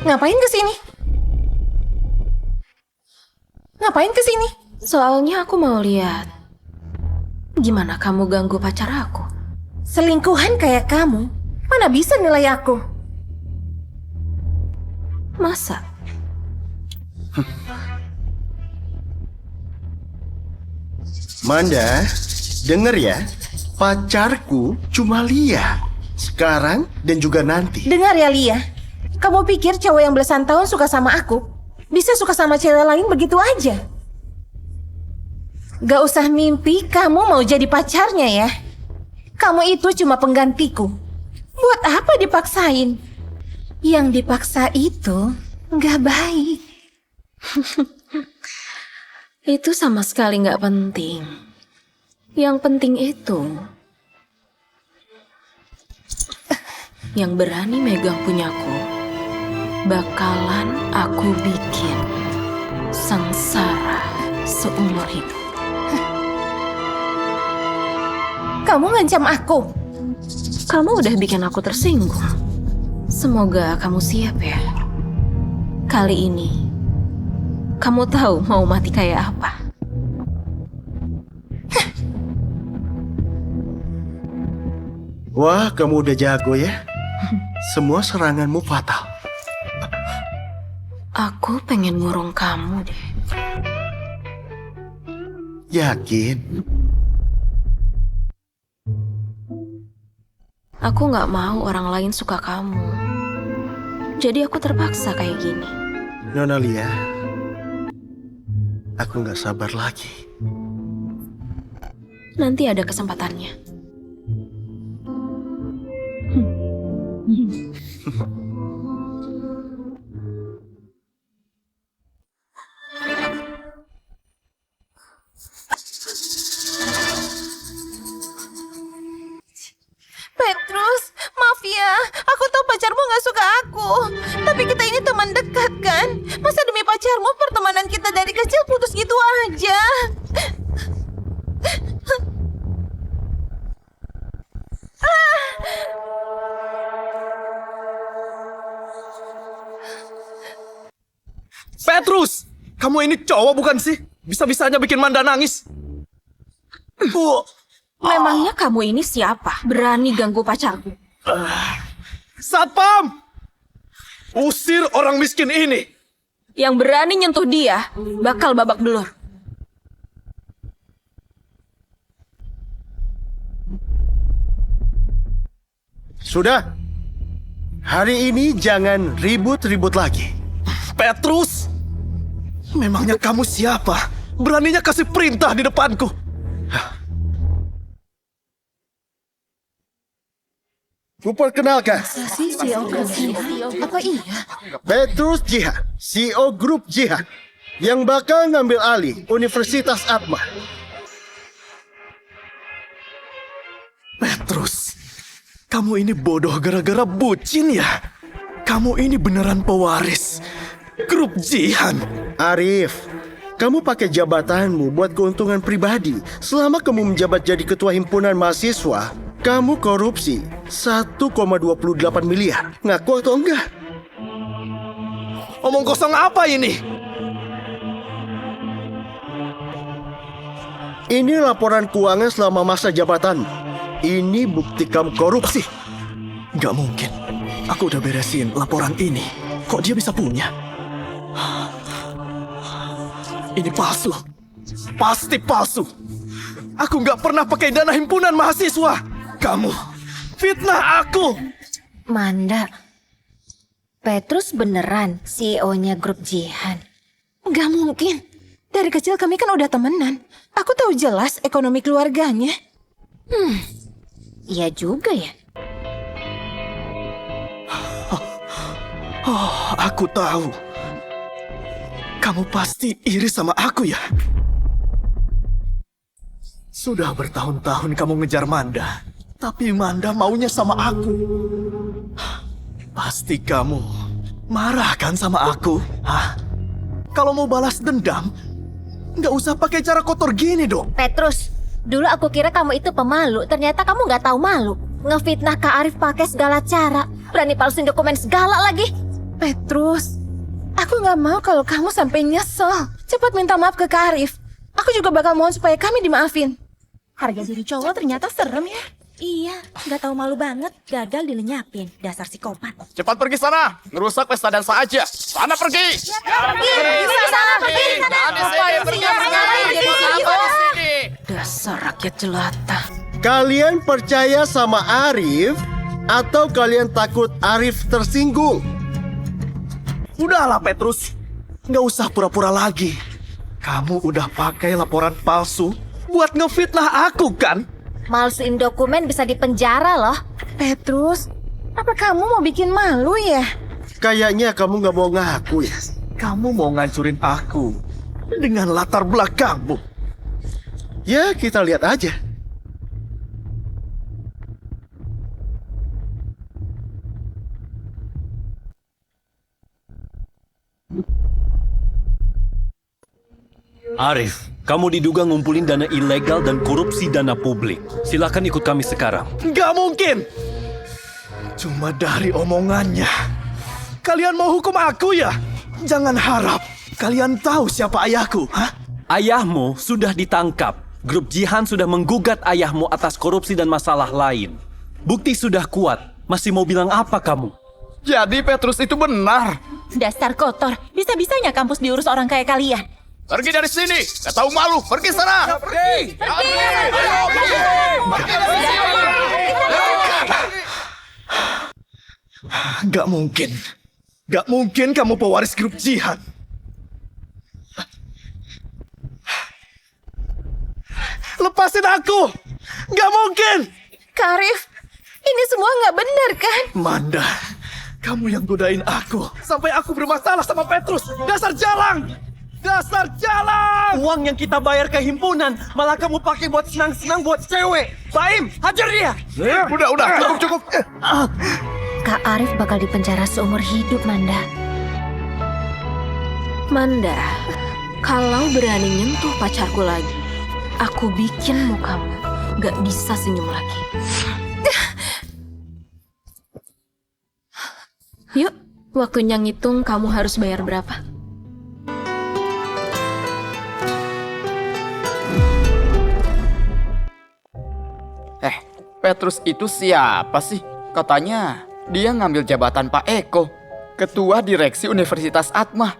Ngapain kesini? Ngapain kesini? Soalnya aku mau lihat gimana kamu ganggu pacar aku. Selingkuhan kayak kamu, mana bisa nilai aku? Masa? Manda, denger ya. Pacarku cuma Lia. Sekarang dan juga nanti. Dengar ya Lia. Kamu pikir cowok yang belasan tahun suka sama aku bisa suka sama cewek lain begitu aja? Gak usah mimpi kamu mau jadi pacarnya ya. Kamu itu cuma penggantiku. Buat apa dipaksain? Yang dipaksa itu gak baik. Itu sama sekali gak penting. Yang penting itu yang berani megang punyaku bakalan aku bikin sengsara seumur hidup. Kamu ngancam aku. Kamu udah bikin aku tersinggung. Semoga kamu siap ya. Kali ini kamu tahu mau mati kayak apa. Wah, kamu udah jago ya. Semua seranganmu fatal. Aku pengen ngurung kamu deh. Yakin? Aku nggak mau orang lain suka kamu. Jadi aku terpaksa kayak gini. Nona Lia, aku nggak sabar lagi. Nanti ada kesempatannya. Petrus, maaf ya. Aku tahu pacarmu nggak suka aku. Tapi kita ini teman dekat kan? Masa demi pacarmu pertemanan kita dari kecil putus gitu aja? Petrus, kamu ini cowok bukan sih? Bisa-bisanya bikin Manda nangis. Memangnya kamu ini siapa? Berani ganggu pacarku? Satpam! Usir orang miskin ini. Yang berani nyentuh dia, bakal babak belur. Sudah. Hari ini jangan ribut-ribut lagi. Petrus! Memangnya kamu siapa? Beraninya kasih perintah di depanku. Kuperkenalkan, Apa iya? Petrus Jihan, CEO Grup Jihan, yang bakal ngambil alih Universitas Atma. Petrus, kamu ini bodoh gara-gara bucin ya? Kamu ini beneran pewaris Grup Jihan. Arif, kamu pakai jabatanmu buat keuntungan pribadi. Selama kamu menjabat jadi ketua himpunan mahasiswa, kamu korupsi 1,28 miliar. Ngaku atau enggak? Omong kosong apa ini? Ini laporan keuangan selama masa jabatan. Ini bukti kamu korupsi. Gak mungkin. Aku udah beresin laporan ini. Kok dia bisa punya? Ini palsu. Pasti palsu. Aku gak pernah pakai dana himpunan mahasiswa. Kamu fitnah aku. Manda, Petrus beneran CEO-nya Grup Jihan? Gak mungkin. Dari kecil kami kan udah temenan. Aku tahu jelas ekonomi keluarganya. Iya juga ya. Oh, aku tahu. Kamu pasti iri sama aku ya? Sudah bertahun-tahun kamu ngejar Manda, tapi Manda maunya sama aku. Pasti kamu marah kan sama aku? Hah? Kalau mau balas dendam, nggak usah pakai cara kotor gini dong. Petrus, dulu aku kira kamu itu pemalu, ternyata kamu nggak tahu malu. Ngefitnah Kak Arif pakai segala cara, berani palsuin dokumen segala lagi. Petrus, aku gak mau kalau kamu sampai nyesel. Cepat minta maaf ke Kak Arif. Aku juga bakal mohon supaya kami dimaafin. Harga diri cowok ternyata serem ya. Iya, nggak tahu malu banget, gagal dilenyapin, dasar psikopat. Cepat pergi sana, ngerusak pesta dansa aja. Sana pergi. Dasar rakyat jelata. Kalian percaya sama Arif atau kalian takut Arif tersinggung? Udahlah Petrus, nggak usah pura-pura lagi. Kamu udah pakai laporan palsu buat ngefitnah aku kan? Malsuin dokumen bisa dipenjara loh. Petrus, apa kamu mau bikin malu ya? Kayaknya kamu nggak mau ngaku ya. Kamu mau ngancurin aku dengan latar belakangmu. Ya, kita lihat aja. Arif, kamu diduga ngumpulin dana ilegal dan korupsi dana publik. Silakan ikut kami sekarang. Nggak mungkin. Cuma dari omongannya. Kalian mau hukum aku ya? Jangan harap kalian tahu siapa ayahku, hah? Ayahmu sudah ditangkap. Grup Jihan sudah menggugat ayahmu atas korupsi dan masalah lain. Bukti sudah kuat. Masih mau bilang apa kamu? Jadi Petrus itu benar. Dasar kotor, bisa-bisanya kampus diurus orang kayak kalian. Pergi dari sini, gak tahu malu. Pergi sana. Pergi. Gak mungkin. Gak mungkin kamu pewaris grup jihad. Lepasin aku! Gak mungkin! Kak Arif, ini semua nggak benar kan? Manda, kamu yang godain aku sampai aku bermasalah sama Petrus. Dasar jalang! Dasar jalang! Uang yang kita bayar ke himpunan malah kamu pakai buat senang-senang buat cewek. Baim, hajar dia! Udah, cukup. Kak Arif bakal dipenjara seumur hidup, Manda. Manda, kalau berani nyentuh pacarku lagi, aku bikin mukamu gak bisa senyum lagi. Yuk, waktunya ngitung kamu harus bayar berapa. Petrus itu siapa sih? Katanya dia ngambil jabatan Pak Eko, Ketua Direksi Universitas Atma.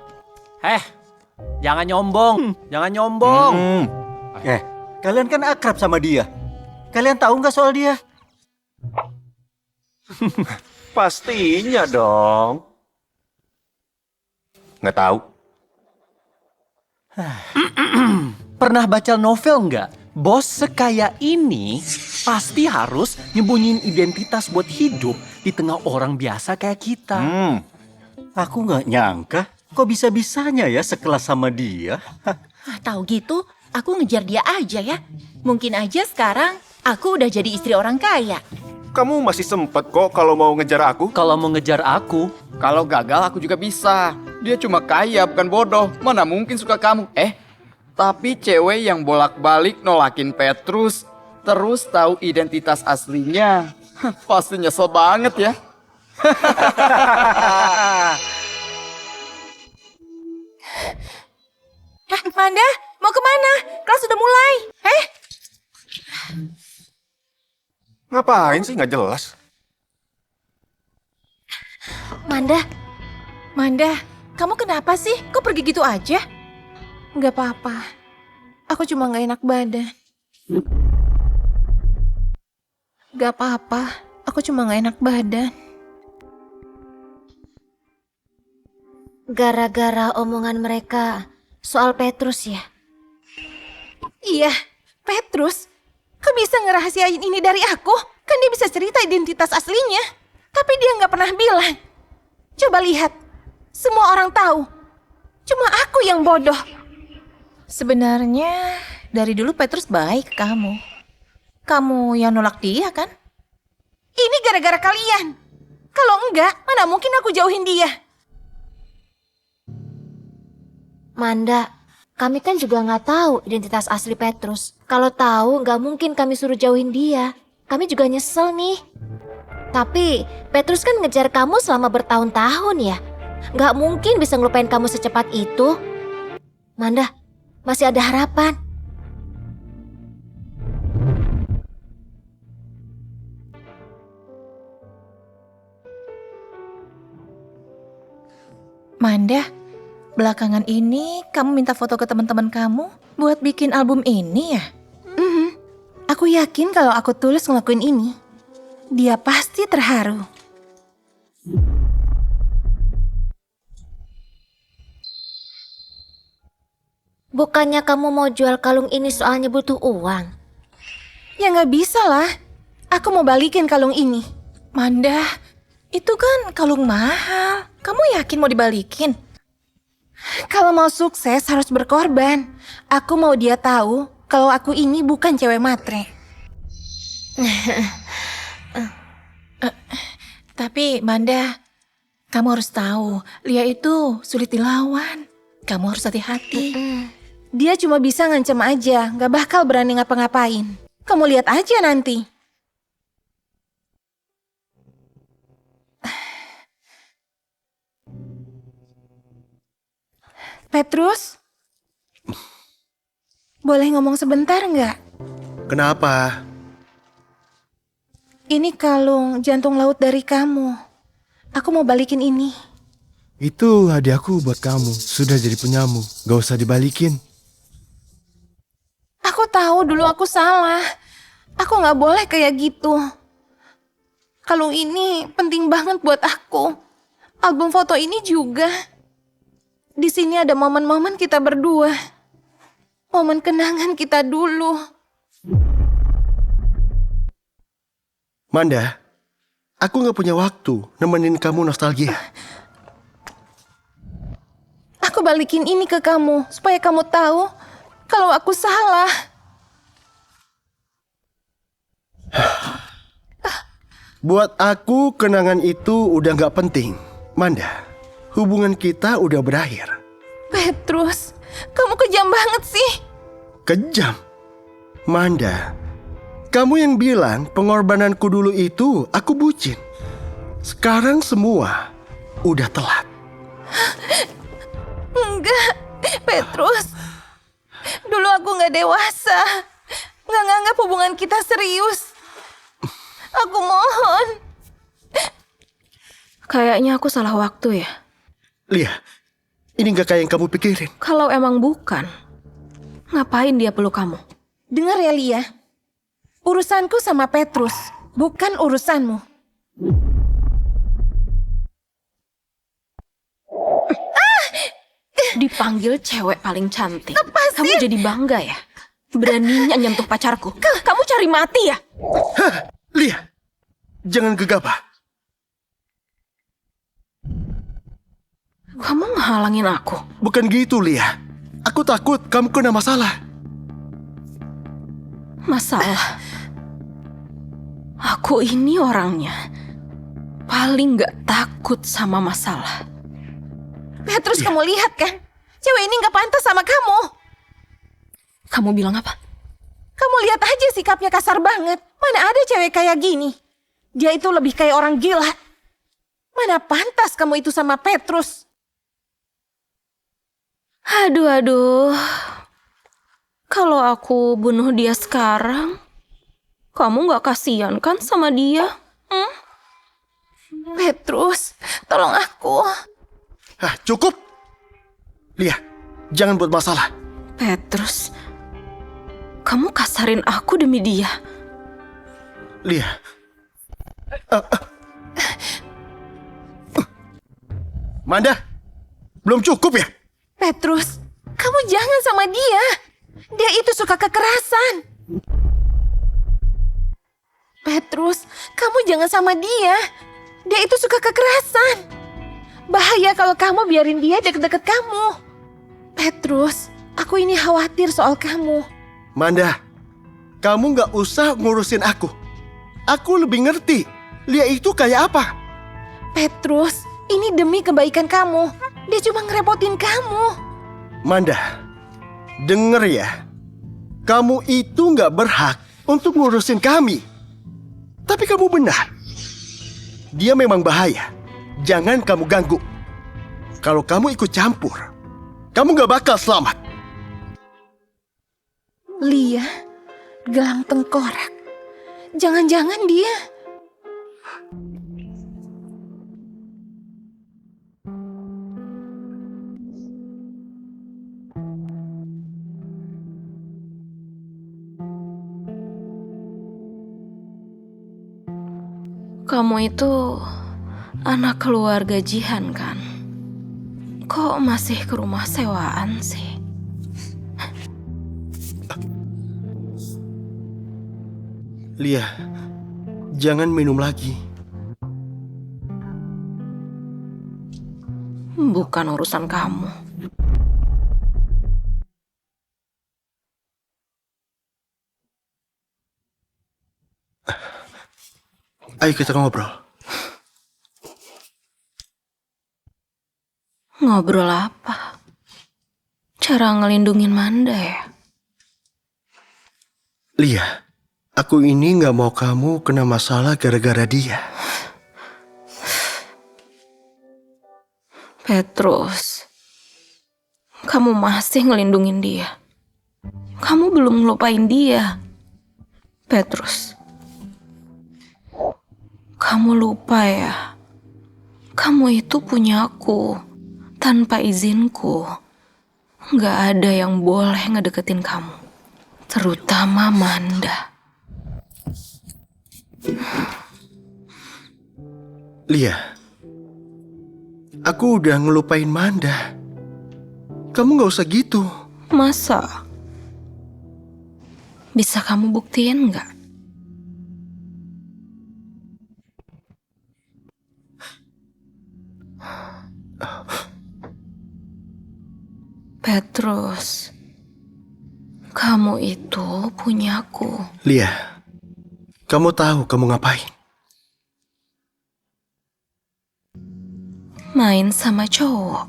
Jangan nyombong, jangan nyombong. Kalian kan akrab sama dia. Kalian tahu nggak soal dia? Pastinya dong. Nggak tahu. Pernah baca novel nggak? Bos sekaya ini pasti harus nyembunyiin identitas buat hidup di tengah orang biasa kayak kita. Aku nggak nyangka kok bisa-bisanya ya sekelas sama dia. Tahu gitu, aku ngejar dia aja ya. Mungkin aja sekarang aku udah jadi istri orang kaya. Kamu masih sempet kok kalau mau ngejar aku. Kalau mau ngejar aku, kalau gagal aku juga bisa. Dia cuma kaya bukan bodoh. Mana mungkin suka kamu? Tapi cewek yang bolak-balik nolakin Petrus, terus tahu identitas aslinya, pasti nyesel banget ya. Manda, mau kemana? Kelas sudah mulai. Ngapain sih nggak jelas? Manda, kamu kenapa sih? Kok pergi gitu aja? Nggak apa-apa. Aku cuma nggak enak badan. Nggak apa-apa. Aku cuma nggak enak badan. Gara-gara omongan mereka soal Petrus ya? Iya, Petrus. Kok bisa ngerahasiain ini dari aku? Kan dia bisa cerita identitas aslinya. Tapi dia nggak pernah bilang. Coba lihat. Semua orang tahu. Cuma aku yang bodoh. Sebenarnya dari dulu Petrus baik ke kamu. Kamu yang nolak dia kan? Ini gara-gara kalian. Kalau enggak, mana mungkin aku jauhin dia. Manda, kami kan juga nggak tahu identitas asli Petrus. Kalau tahu, nggak mungkin kami suruh jauhin dia. Kami juga nyesel nih. Tapi Petrus kan ngejar kamu selama bertahun-tahun ya. Nggak mungkin bisa ngelupain kamu secepat itu. Manda, masih ada harapan. Manda, belakangan ini kamu minta foto ke teman-teman kamu buat bikin album ini ya? Aku yakin kalau aku tulus ngelakuin ini, dia pasti terharu. Bukannya kamu mau jual kalung ini soalnya butuh uang? Ya nggak bisa lah. Aku mau balikin kalung ini. Manda, itu kan kalung mahal. Kamu yakin mau dibalikin? Kalau mau sukses harus berkorban. Aku mau dia tahu kalau aku ini bukan cewek matre. Tapi Manda, kamu harus tahu, Lia itu sulit dilawan. Kamu harus hati-hati. Dia cuma bisa ngancam aja, gak bakal berani ngapa-ngapain. Kamu lihat aja nanti. Petrus? Boleh ngomong sebentar nggak? Kenapa? Ini kalung jantung laut dari kamu. Aku mau balikin ini. Itu hadiahku buat kamu. Sudah jadi punyamu. Gak usah dibalikin. Aku tahu dulu aku salah. Aku nggak boleh kayak gitu. Kalung ini penting banget buat aku. Album foto ini juga. Di sini ada momen-momen kita berdua. Momen kenangan kita dulu. Manda, aku nggak punya waktu nemenin kamu nostalgia. Aku balikin ini ke kamu supaya kamu tahu kalau aku salah. Buat aku, kenangan itu udah nggak penting. Manda, hubungan kita udah berakhir. Petrus, kamu kejam banget sih. Kejam? Manda, kamu yang bilang pengorbananku dulu itu aku bucin. Sekarang semua udah telat. Enggak, Petrus. Dulu aku nggak dewasa. Nggak nganggap hubungan kita serius. Aku mohon. Kayaknya aku salah waktu ya. Lia, ini nggak kayak yang kamu pikirin. Kalau emang bukan, ngapain dia peluk kamu? Dengar ya, Lia. Urusanku sama Petrus, bukan urusanmu. Dipanggil cewek paling cantik. Kamu jadi bangga ya? Beraninya nyentuh pacarku. Kamu cari mati ya? Hah, Lia, jangan gegabah. Kamu ngehalangin aku. Bukan gitu, Lia. Aku takut kamu kena masalah. Masalah? Aku ini orangnya paling gak takut sama masalah. Petrus, kamu lihat kan? Cewek ini gak pantas sama kamu. Kamu bilang apa? Kamu lihat aja sikapnya kasar banget. Mana ada cewek kayak gini? Dia itu lebih kayak orang gila. Mana pantas kamu itu sama Petrus? Aduh. Kalau aku bunuh dia sekarang, kamu gak kasihan kan sama dia? Petrus, tolong aku. Cukup. Lia, jangan buat masalah. Petrus, kamu kasarin aku demi dia. Lia. Manda, belum cukup ya? Petrus, kamu jangan sama dia. Dia itu suka kekerasan. Petrus, kamu jangan sama dia. Dia itu suka kekerasan. Bahaya kalau kamu biarin dia deket-deket kamu. Petrus, aku ini khawatir soal kamu. Manda, kamu gak usah ngurusin aku. Aku lebih ngerti Lia itu kayak apa. Petrus, ini demi kebaikan kamu. Dia cuma ngerepotin kamu. Manda, denger ya. Kamu itu gak berhak untuk ngurusin kami. Tapi kamu benar. Dia memang bahaya. Jangan kamu ganggu. Kalau kamu ikut campur, kamu gak bakal selamat. Lia, gelang tengkorak. Jangan-jangan dia... Kamu itu anak keluarga Jihan kan? Kok masih ke rumah sewaan sih? Lia, jangan minum lagi. Bukan urusan kamu. Ayo kita ngobrol. Ngobrol apa? Cara ngelindungin Manda ya? Lia, aku ini gak mau kamu kena masalah gara-gara dia. Petrus, kamu masih ngelindungin dia. Kamu belum ngelupain dia. Petrus, kamu lupa ya? Kamu itu punya aku. Tanpa izinku, gak ada yang boleh ngedeketin kamu. Terutama Manda. Lia, aku udah ngelupain Manda. Kamu gak usah gitu. Masa? Bisa kamu buktiin nggak? Petrus, kamu itu punyaku. Lia, kamu tahu kamu ngapain? Main sama cowok.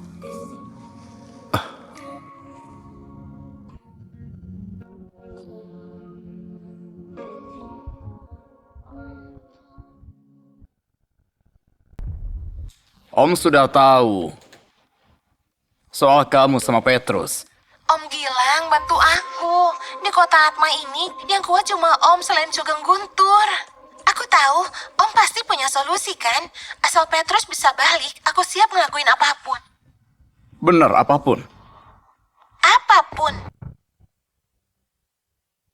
Om sudah tahu soal kamu sama Petrus. Om Gilang, bantu aku. Di kota Atma ini, yang kuat cuma Om selain Sugeng Guntur. Aku tahu, Om pasti punya solusi kan? Asal Petrus bisa balik, aku siap ngelakuin apapun. Bener apapun. Apapun.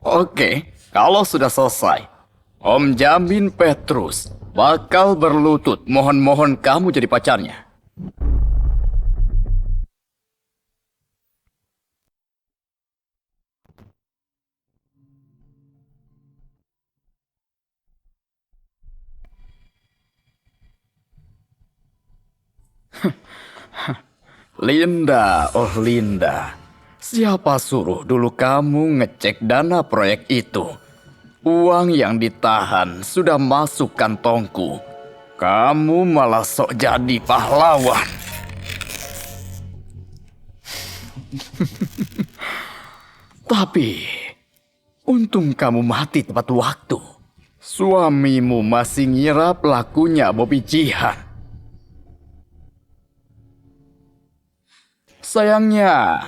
Oke, kalau sudah selesai, Om jamin Petrus bakal berlutut mohon-mohon kamu jadi pacarnya. Linda, oh Linda. Siapa suruh dulu kamu ngecek dana proyek itu? Uang yang ditahan sudah masuk kantongku. Kamu malah sok jadi pahlawan. Tapi, untung kamu mati tepat waktu. Suamimu masih ngira pelakunya Bobby Jihan. Sayangnya,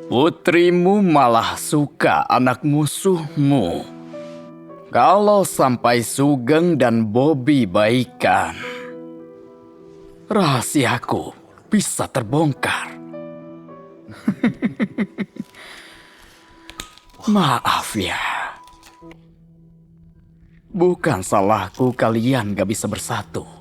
putrimu malah suka anak musuhmu. Kalau sampai Sugeng dan Bobby baikan, rahasiaku bisa terbongkar. Maaf ya. Bukan salahku kalian gak bisa bersatu.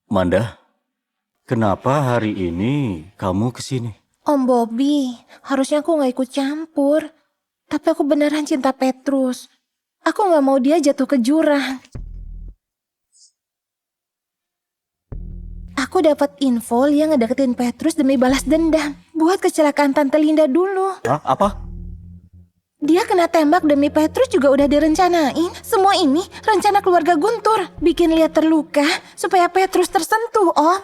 Manda, kenapa hari ini kamu kesini? Om Bobby, harusnya aku gak ikut campur. Tapi aku beneran cinta Petrus. Aku gak mau dia jatuh ke jurang. Aku dapat info Lia ngedeketin Petrus demi balas dendam. Buat kecelakaan Tante Linda dulu. Hah? Apa? Dia kena tembak demi Petrus juga udah direncanain. Semua ini rencana keluarga Guntur. Bikin Lia terluka supaya Petrus tersentuh, Om.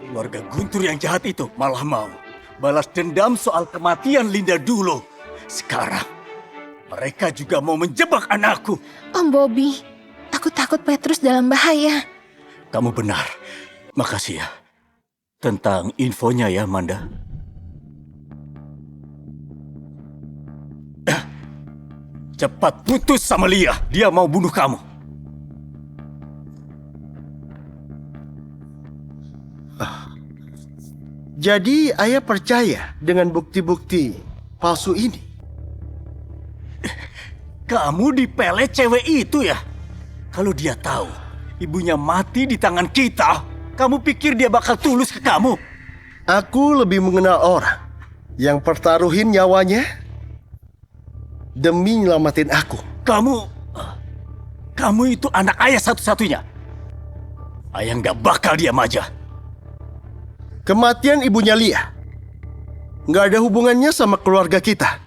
Keluarga Guntur yang jahat itu malah mau balas dendam soal kematian Linda dulu. Sekarang mereka juga mau menjebak anakku. Om Bobby, aku takut Petrus dalam bahaya. Kamu benar. Makasih ya. Tentang infonya ya, Manda. Cepat putus sama Lia. Dia mau bunuh kamu. Jadi ayah percaya dengan bukti-bukti palsu ini? Kamu dipelet cewek itu ya? Kalau dia tahu ibunya mati di tangan kita, kamu pikir dia bakal tulus ke kamu? Aku lebih mengenal orang yang pertaruhin nyawanya demi nyelamatin aku. Kamu itu anak ayah satu-satunya. Ayah nggak bakal diam aja. Kematian ibunya Lia nggak ada hubungannya sama keluarga kita.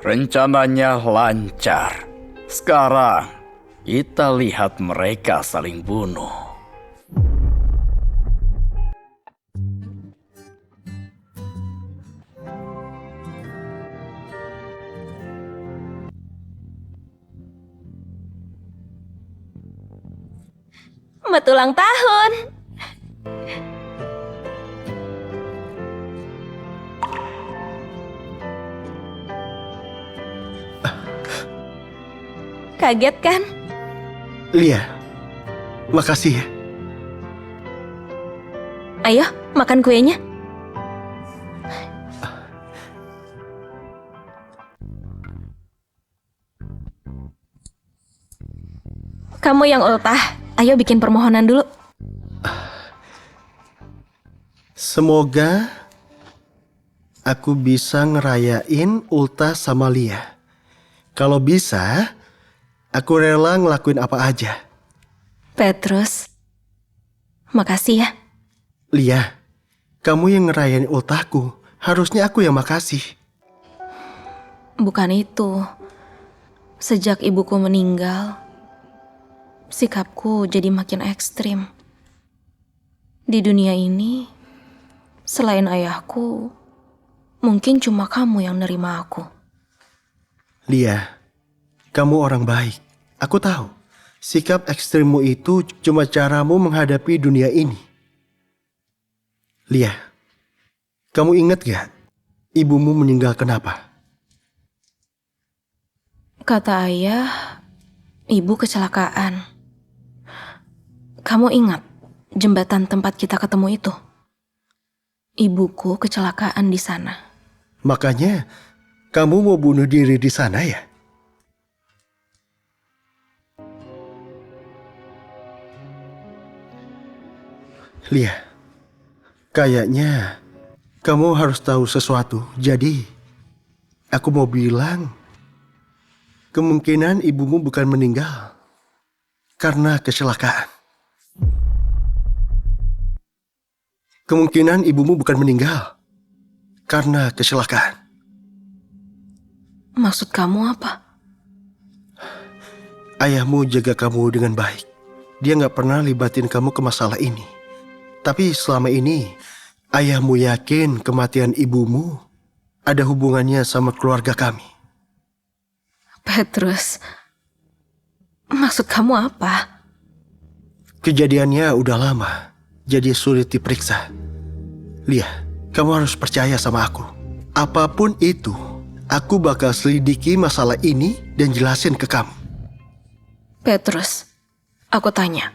Rencananya lancar. Sekarang kita lihat mereka saling bunuh. Selamat ulang tahun. Kaget kan? Lia, makasih ya. Ayo, makan kuenya. Kamu yang ultah, ayo bikin permohonan dulu. Semoga aku bisa ngerayain ultah sama Lia. Kalau bisa, aku rela ngelakuin apa aja. Petrus, makasih ya. Lia, kamu yang ngerayain ultahku. Harusnya aku yang makasih. Bukan itu. Sejak ibuku meninggal, sikapku jadi makin ekstrim. Di dunia ini, selain ayahku, mungkin cuma kamu yang nerima aku. Lia, kamu orang baik. Aku tahu, sikap ekstrimmu itu cuma caramu menghadapi dunia ini. Lia, kamu ingat gak ibumu meninggal kenapa? Kata ayah, ibu kecelakaan. Kamu ingat jembatan tempat kita ketemu itu? Ibuku kecelakaan di sana. Makanya kamu mau bunuh diri di sana ya? Lia, kayaknya kamu harus tahu sesuatu. Jadi, aku mau bilang, kemungkinan ibumu bukan meninggal karena kecelakaan. Kemungkinan ibumu bukan meninggal karena kecelakaan. Maksud kamu apa? Ayahmu jaga kamu dengan baik. Dia nggak pernah libatin kamu ke masalah ini. Tapi selama ini, ayahmu yakin kematian ibumu ada hubungannya sama keluarga kami. Petrus, maksud kamu apa? Kejadiannya udah lama, jadi sulit diperiksa. Lia, kamu harus percaya sama aku. Apapun itu, aku bakal selidiki masalah ini dan jelasin ke kamu. Petrus, aku tanya,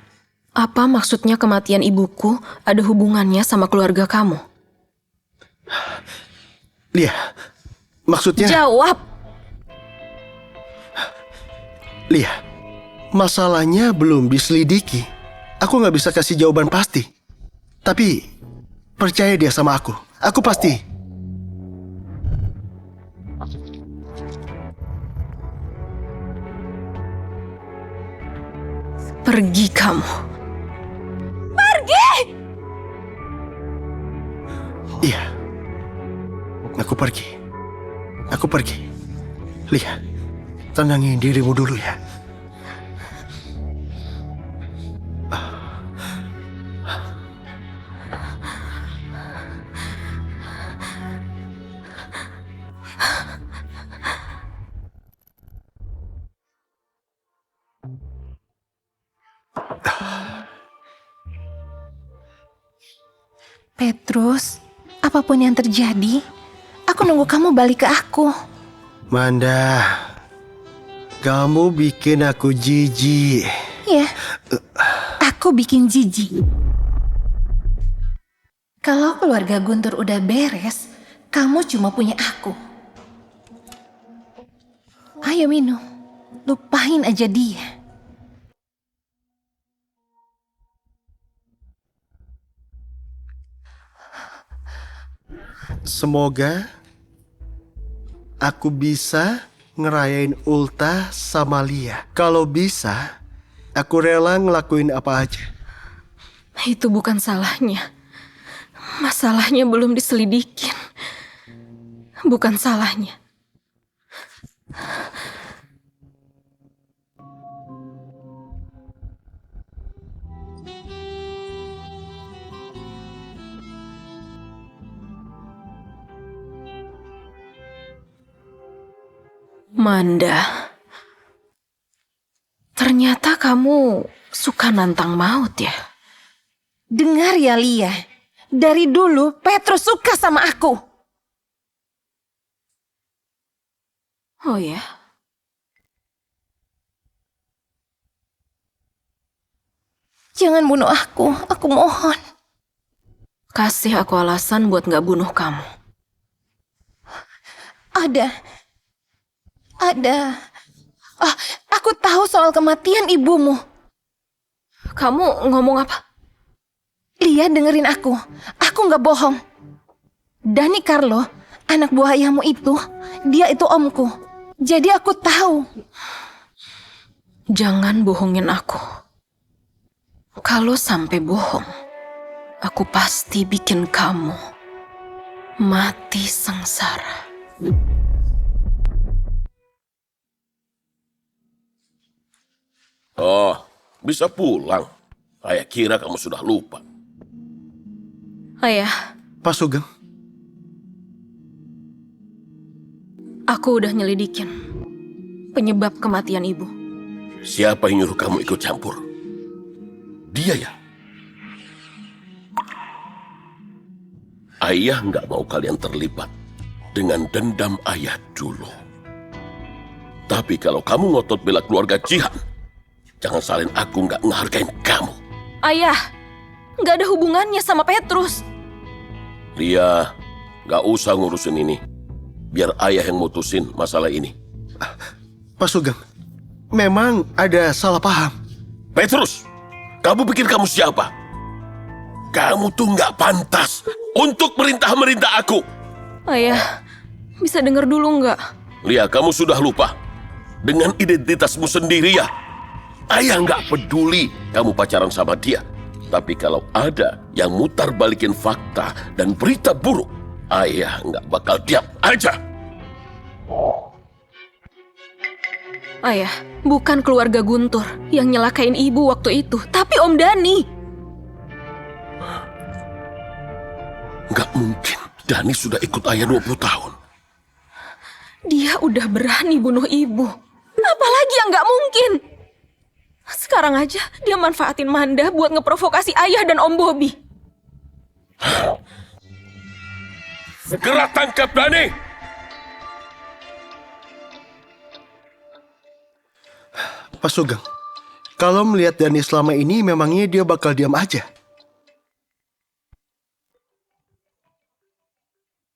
apa maksudnya kematian ibuku ada hubungannya sama keluarga kamu? Lia, maksudnya... Jawab! Lia, masalahnya belum diselidiki. Aku nggak bisa kasih jawaban pasti. Tapi, percaya dia sama aku. Aku pasti. Pergi kamu. Pergi! Iya. Aku pergi. Aku pergi. Lia, tenangin dirimu dulu ya. Petrus, apapun yang terjadi, aku nunggu kamu balik ke aku. Manda, kamu bikin aku jijik. Ya, aku bikin jijik. Kalau keluarga Guntur udah beres, kamu cuma punya aku. Ayo minum, lupain aja dia. Semoga aku bisa ngerayain ultah sama Lia. Kalau bisa, aku rela ngelakuin apa aja. Itu bukan salahnya. Masalahnya belum diselidikin. Bukan salahnya. Manda, ternyata kamu suka nantang maut ya? Dengar ya Lia, dari dulu Petrus suka sama aku. Oh ya? Jangan bunuh aku mohon. Kasih aku alasan buat gak bunuh kamu. Ada. Aku tahu soal kematian ibumu. Kamu ngomong apa? Lia, dengerin aku. Aku nggak bohong. Dani Carlo, anak buah ayahmu itu, dia itu omku. Jadi aku tahu. Jangan bohongin aku. Kalau sampai bohong, aku pasti bikin kamu mati sengsara. Oh, bisa pulang. Ayah kira kamu sudah lupa. Ayah, Pak Sugeng, aku udah nyelidikin penyebab kematian ibu. Siapa yang nyuruh kamu ikut campur? Dia ya? Ayah nggak mau kalian terlibat dengan dendam ayah dulu. Tapi kalau kamu ngotot bela keluarga Jihan, jangan salin aku nggak ngehargain kamu. Ayah, nggak ada hubungannya sama Petrus. Lia, nggak usah ngurusin ini. Biar ayah yang mutusin masalah ini. Pak Sugeng, memang ada salah paham. Petrus, kamu pikir kamu siapa? Kamu tuh nggak pantas untuk merintah-merintah aku. Ayah, bisa denger dulu nggak? Lia, kamu sudah lupa dengan identitasmu sendiri ya. Ayah nggak peduli kamu pacaran sama dia. Tapi kalau ada yang mutar balikin fakta dan berita buruk, ayah nggak bakal diam aja. Ayah, bukan keluarga Guntur yang nyelakain ibu waktu itu, tapi Om Dani. Nggak mungkin, Dani sudah ikut ayah 20 tahun. Dia udah berani bunuh ibu. Apalagi yang nggak mungkin? Sekarang aja dia manfaatin Manda buat ngeprovokasi ayah dan Om Bobby. Segera tangkap Dani! Pak Sugeng, kalau melihat Dani selama ini, memangnya dia bakal diam aja?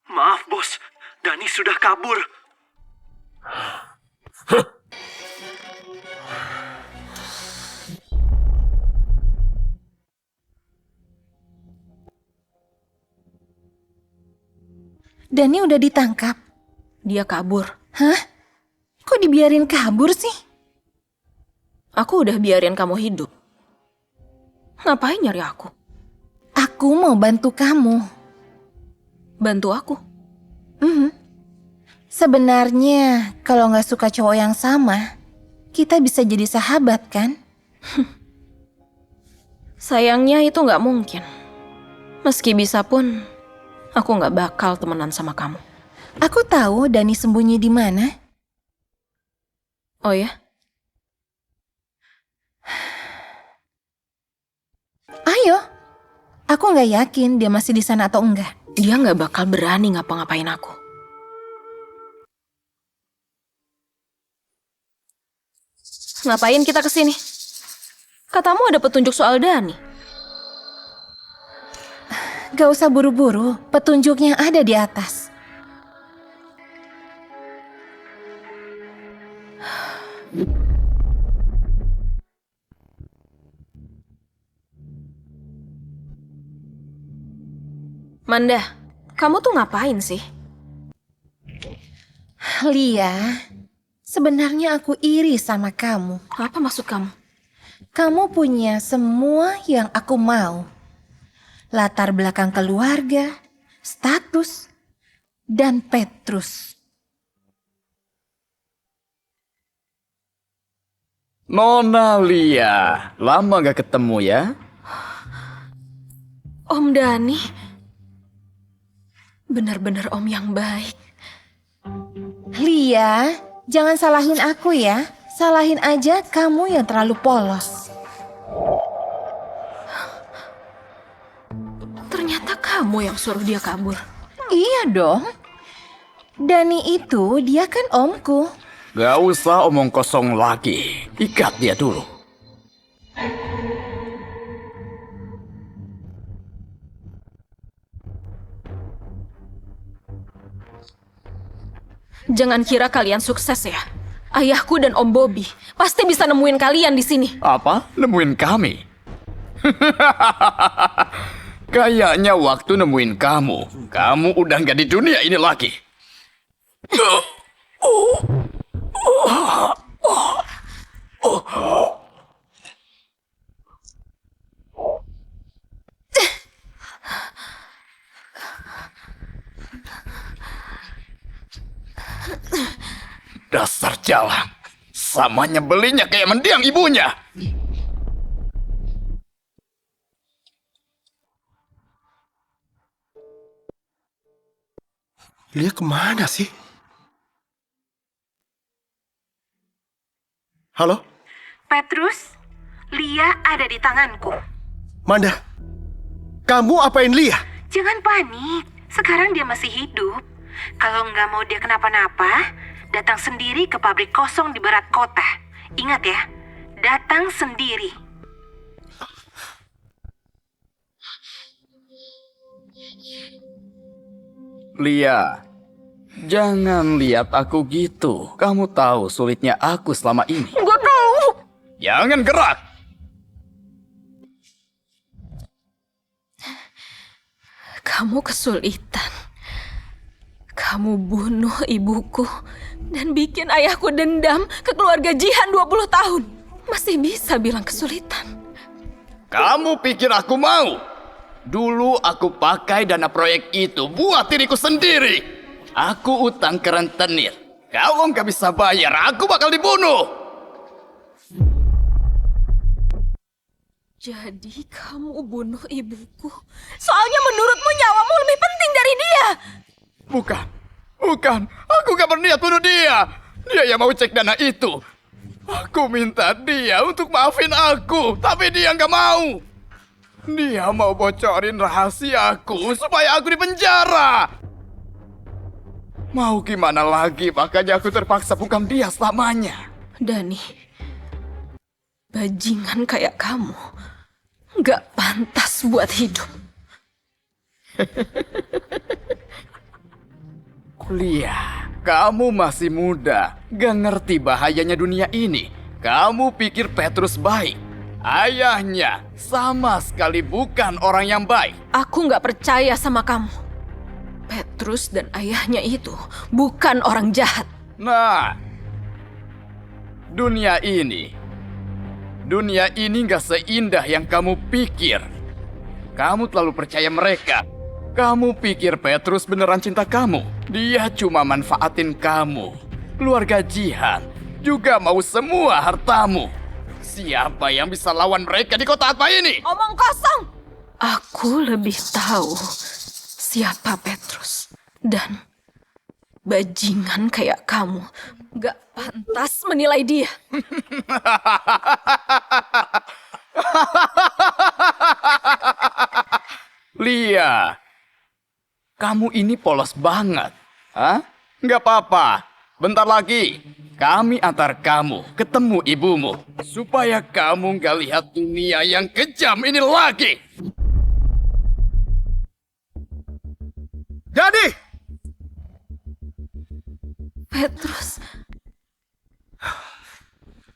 Maaf, Bos. Dani sudah kabur. Dani udah ditangkap. Dia kabur. Hah? Kok dibiarin kabur sih? Aku udah biarin kamu hidup. Ngapain nyari aku? Aku mau bantu kamu. Bantu aku? Sebenarnya, kalau nggak suka cowok yang sama, kita bisa jadi sahabat, kan? Sayangnya itu nggak mungkin. Meski bisa pun, aku nggak bakal temenan sama kamu. Aku tahu Dani sembunyi di mana. Oh ya? Ayo. Aku nggak yakin dia masih di sana atau enggak. Dia nggak bakal berani ngapa-ngapain aku. Ngapain kita kesini? Katamu ada petunjuk soal Dani. Gak usah buru-buru, petunjuknya ada di atas. Manda, kamu tuh ngapain sih? Lia, sebenarnya aku iri sama kamu. Apa maksud kamu? Kamu punya semua yang aku mau. Latar belakang keluarga, status, dan Petrus. Nona Lia, lama gak ketemu ya? Om Dani, benar-benar om yang baik. Lia, jangan salahin aku ya. Salahin aja kamu yang terlalu polos. Ternyata kamu yang suruh dia kabur. Iya dong. Dani itu dia kan omku. Gak usah omong kosong lagi. Ikat dia dulu. Jangan kira kalian sukses ya. Ayahku dan Om Bobby pasti bisa nemuin kalian di sini. Apa? Nemuin kami? Kayaknya waktu nemuin kamu udah nggak di dunia ini lagi. Dasar jalan. Sama nyebelinya kayak mendiang ibunya. Lia kemana sih? Halo? Petrus, Lia ada di tanganku. Manda, kamu apain Lia? Jangan panik, sekarang dia masih hidup. Kalau nggak mau dia kenapa-napa, datang sendiri ke pabrik kosong di barat kota. Ingat ya, datang sendiri. Lia, jangan lihat aku gitu. Kamu tahu sulitnya aku selama ini. Gue tahu. Jangan gerak. Kamu kesulitan. Kamu bunuh ibuku dan bikin ayahku dendam ke keluarga Jihan 20 tahun. Masih bisa bilang kesulitan. Kamu pikir aku mau? Dulu aku pakai dana proyek itu buat diriku sendiri. Aku utang ke rentenir. Kalau nggak bisa bayar, aku bakal dibunuh. Jadi kamu bunuh ibuku. Soalnya menurutmu nyawamu lebih penting dari dia. Bukan. Aku gak berniat bunuh dia. Dia yang mau cek dana itu. Aku minta dia untuk maafin aku, tapi dia gak mau. Dia mau bocorin rahasiaku supaya aku dipenjara. Mau gimana lagi, makanya aku terpaksa bungkam dia selamanya. Dani, bajingan kayak kamu gak pantas buat hidup. Lia, kamu masih muda, gak ngerti bahayanya dunia ini. Kamu pikir Petrus baik? Ayahnya sama sekali bukan orang yang baik. Aku gak percaya sama kamu. Petrus dan ayahnya itu bukan orang jahat. Nah, dunia ini gak seindah yang kamu pikir. Kamu terlalu percaya mereka. Kamu pikir Petrus beneran cinta kamu? Dia cuma manfaatin kamu. Keluarga Jihan juga mau semua hartamu. Siapa yang bisa lawan mereka di kota apa ini? Omong kosong! Aku lebih tahu siapa Petrus. Dan bajingan kayak kamu gak pantas menilai dia. Lia, kamu ini polos banget. Hah? Nggak apa-apa. Bentar lagi, kami antar kamu ketemu ibumu. Supaya kamu nggak lihat dunia yang kejam ini lagi. Jadi! Petrus.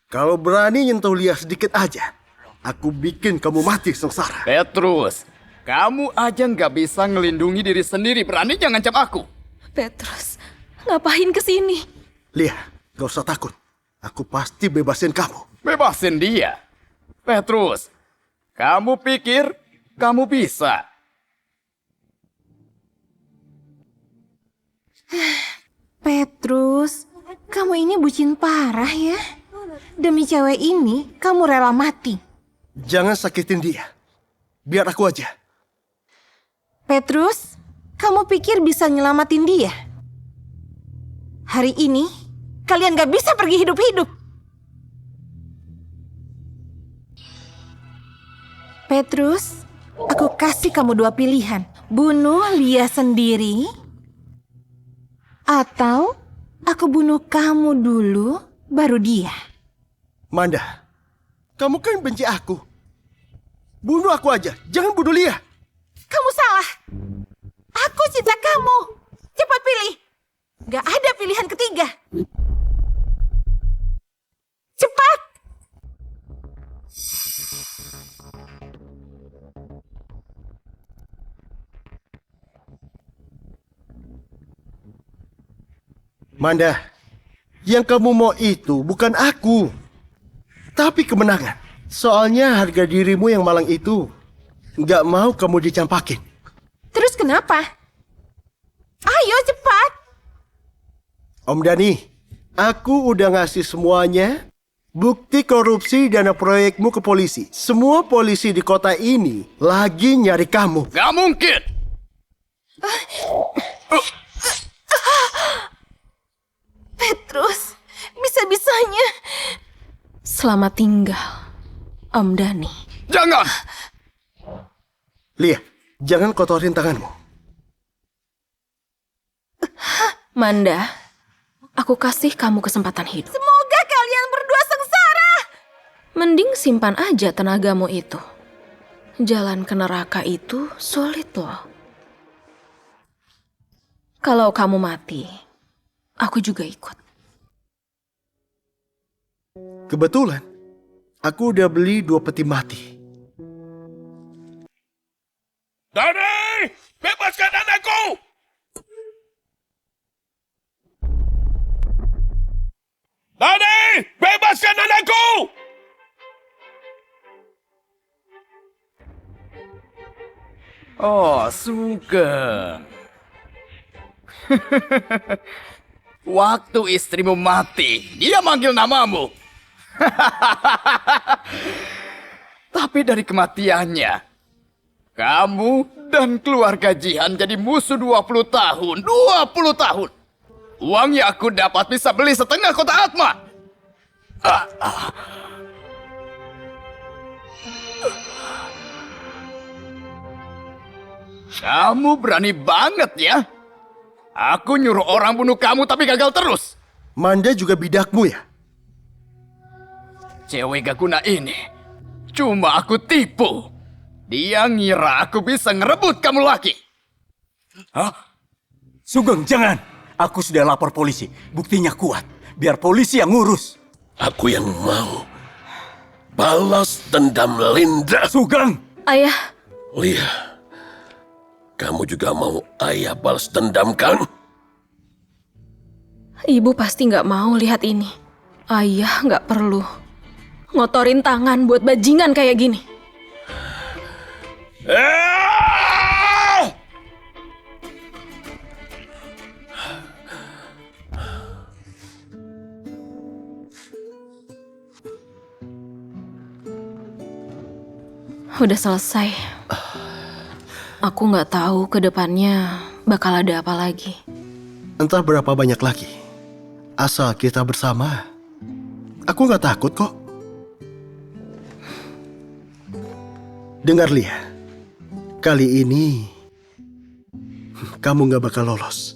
Kalau berani nyentuh Lia sedikit aja, aku bikin kamu mati sengsara. Petrus, kamu aja nggak bisa ngelindungi diri sendiri. Beraninya ngancam aku. Petrus, ngapain kesini? Lia, gak usah takut. Aku pasti bebasin kamu. Bebasin dia? Petrus, kamu pikir kamu bisa? Petrus, kamu ini bucin parah ya. Demi cewek ini, kamu rela mati. Jangan sakitin dia. Biar aku aja. Petrus, kamu pikir bisa nyelamatin dia? Hari ini, kalian gak bisa pergi hidup-hidup. Petrus, aku kasih kamu dua pilihan. Bunuh Lia sendiri, atau aku bunuh kamu dulu, baru dia. Manda, kamu kan benci aku. Bunuh aku aja, jangan bunuh Lia. Kamu salah. Aku cinta kamu. Cepat pilih. Gak ada pilihan ketiga. Manda, yang kamu mau itu bukan aku, tapi kemenangan. Soalnya harga dirimu yang malang itu nggak mau kamu dicampakin. Terus kenapa? Ayo cepat. Om Dani, aku udah ngasih semuanya bukti korupsi dana proyekmu ke polisi. Semua polisi di kota ini lagi nyari kamu. Gak mungkin! Petrus, bisa-bisanya. Selamat tinggal, Om Dani. Jangan! Lia, jangan kotorin tanganmu. Manda, aku kasih kamu kesempatan hidup. Semoga kalian berdua sengsara. Mending simpan aja tenagamu itu. Jalan ke neraka itu sulit loh. Kalau kamu mati, aku juga ikut. Kebetulan, aku udah beli 2 peti mati. Dani! Bebaskan anakku! Dani! Bebaskan anakku! Oh, Sugeng. Waktu istrimu mati, dia manggil namamu. Tapi dari kematiannya, kamu dan keluarga Jihan jadi musuh 20 tahun. 20 tahun! Uang yang aku dapat bisa beli setengah kota Atma. Kamu berani banget ya? Aku nyuruh orang bunuh kamu tapi gagal terus. Manda juga bidakmu ya? Cewek gak guna ini cuma aku tipu. Dia ngira aku bisa ngerebut kamu lagi. Hah? Sugeng, jangan. Aku sudah lapor polisi. Buktinya kuat. Biar polisi yang ngurus. Aku yang mau balas dendam Linda. Sugeng! Ayah. Lia, kamu juga mau ayah balas dendam kan? Ibu pasti nggak mau lihat ini. Ayah nggak perlu ngotorin tangan buat bajingan kayak gini. Udah selesai. Aku nggak tahu ke depannya bakal ada apa lagi. Entah berapa banyak lagi. Asal kita bersama, aku nggak takut kok. Dengar Lia, kali ini kamu nggak bakal lolos.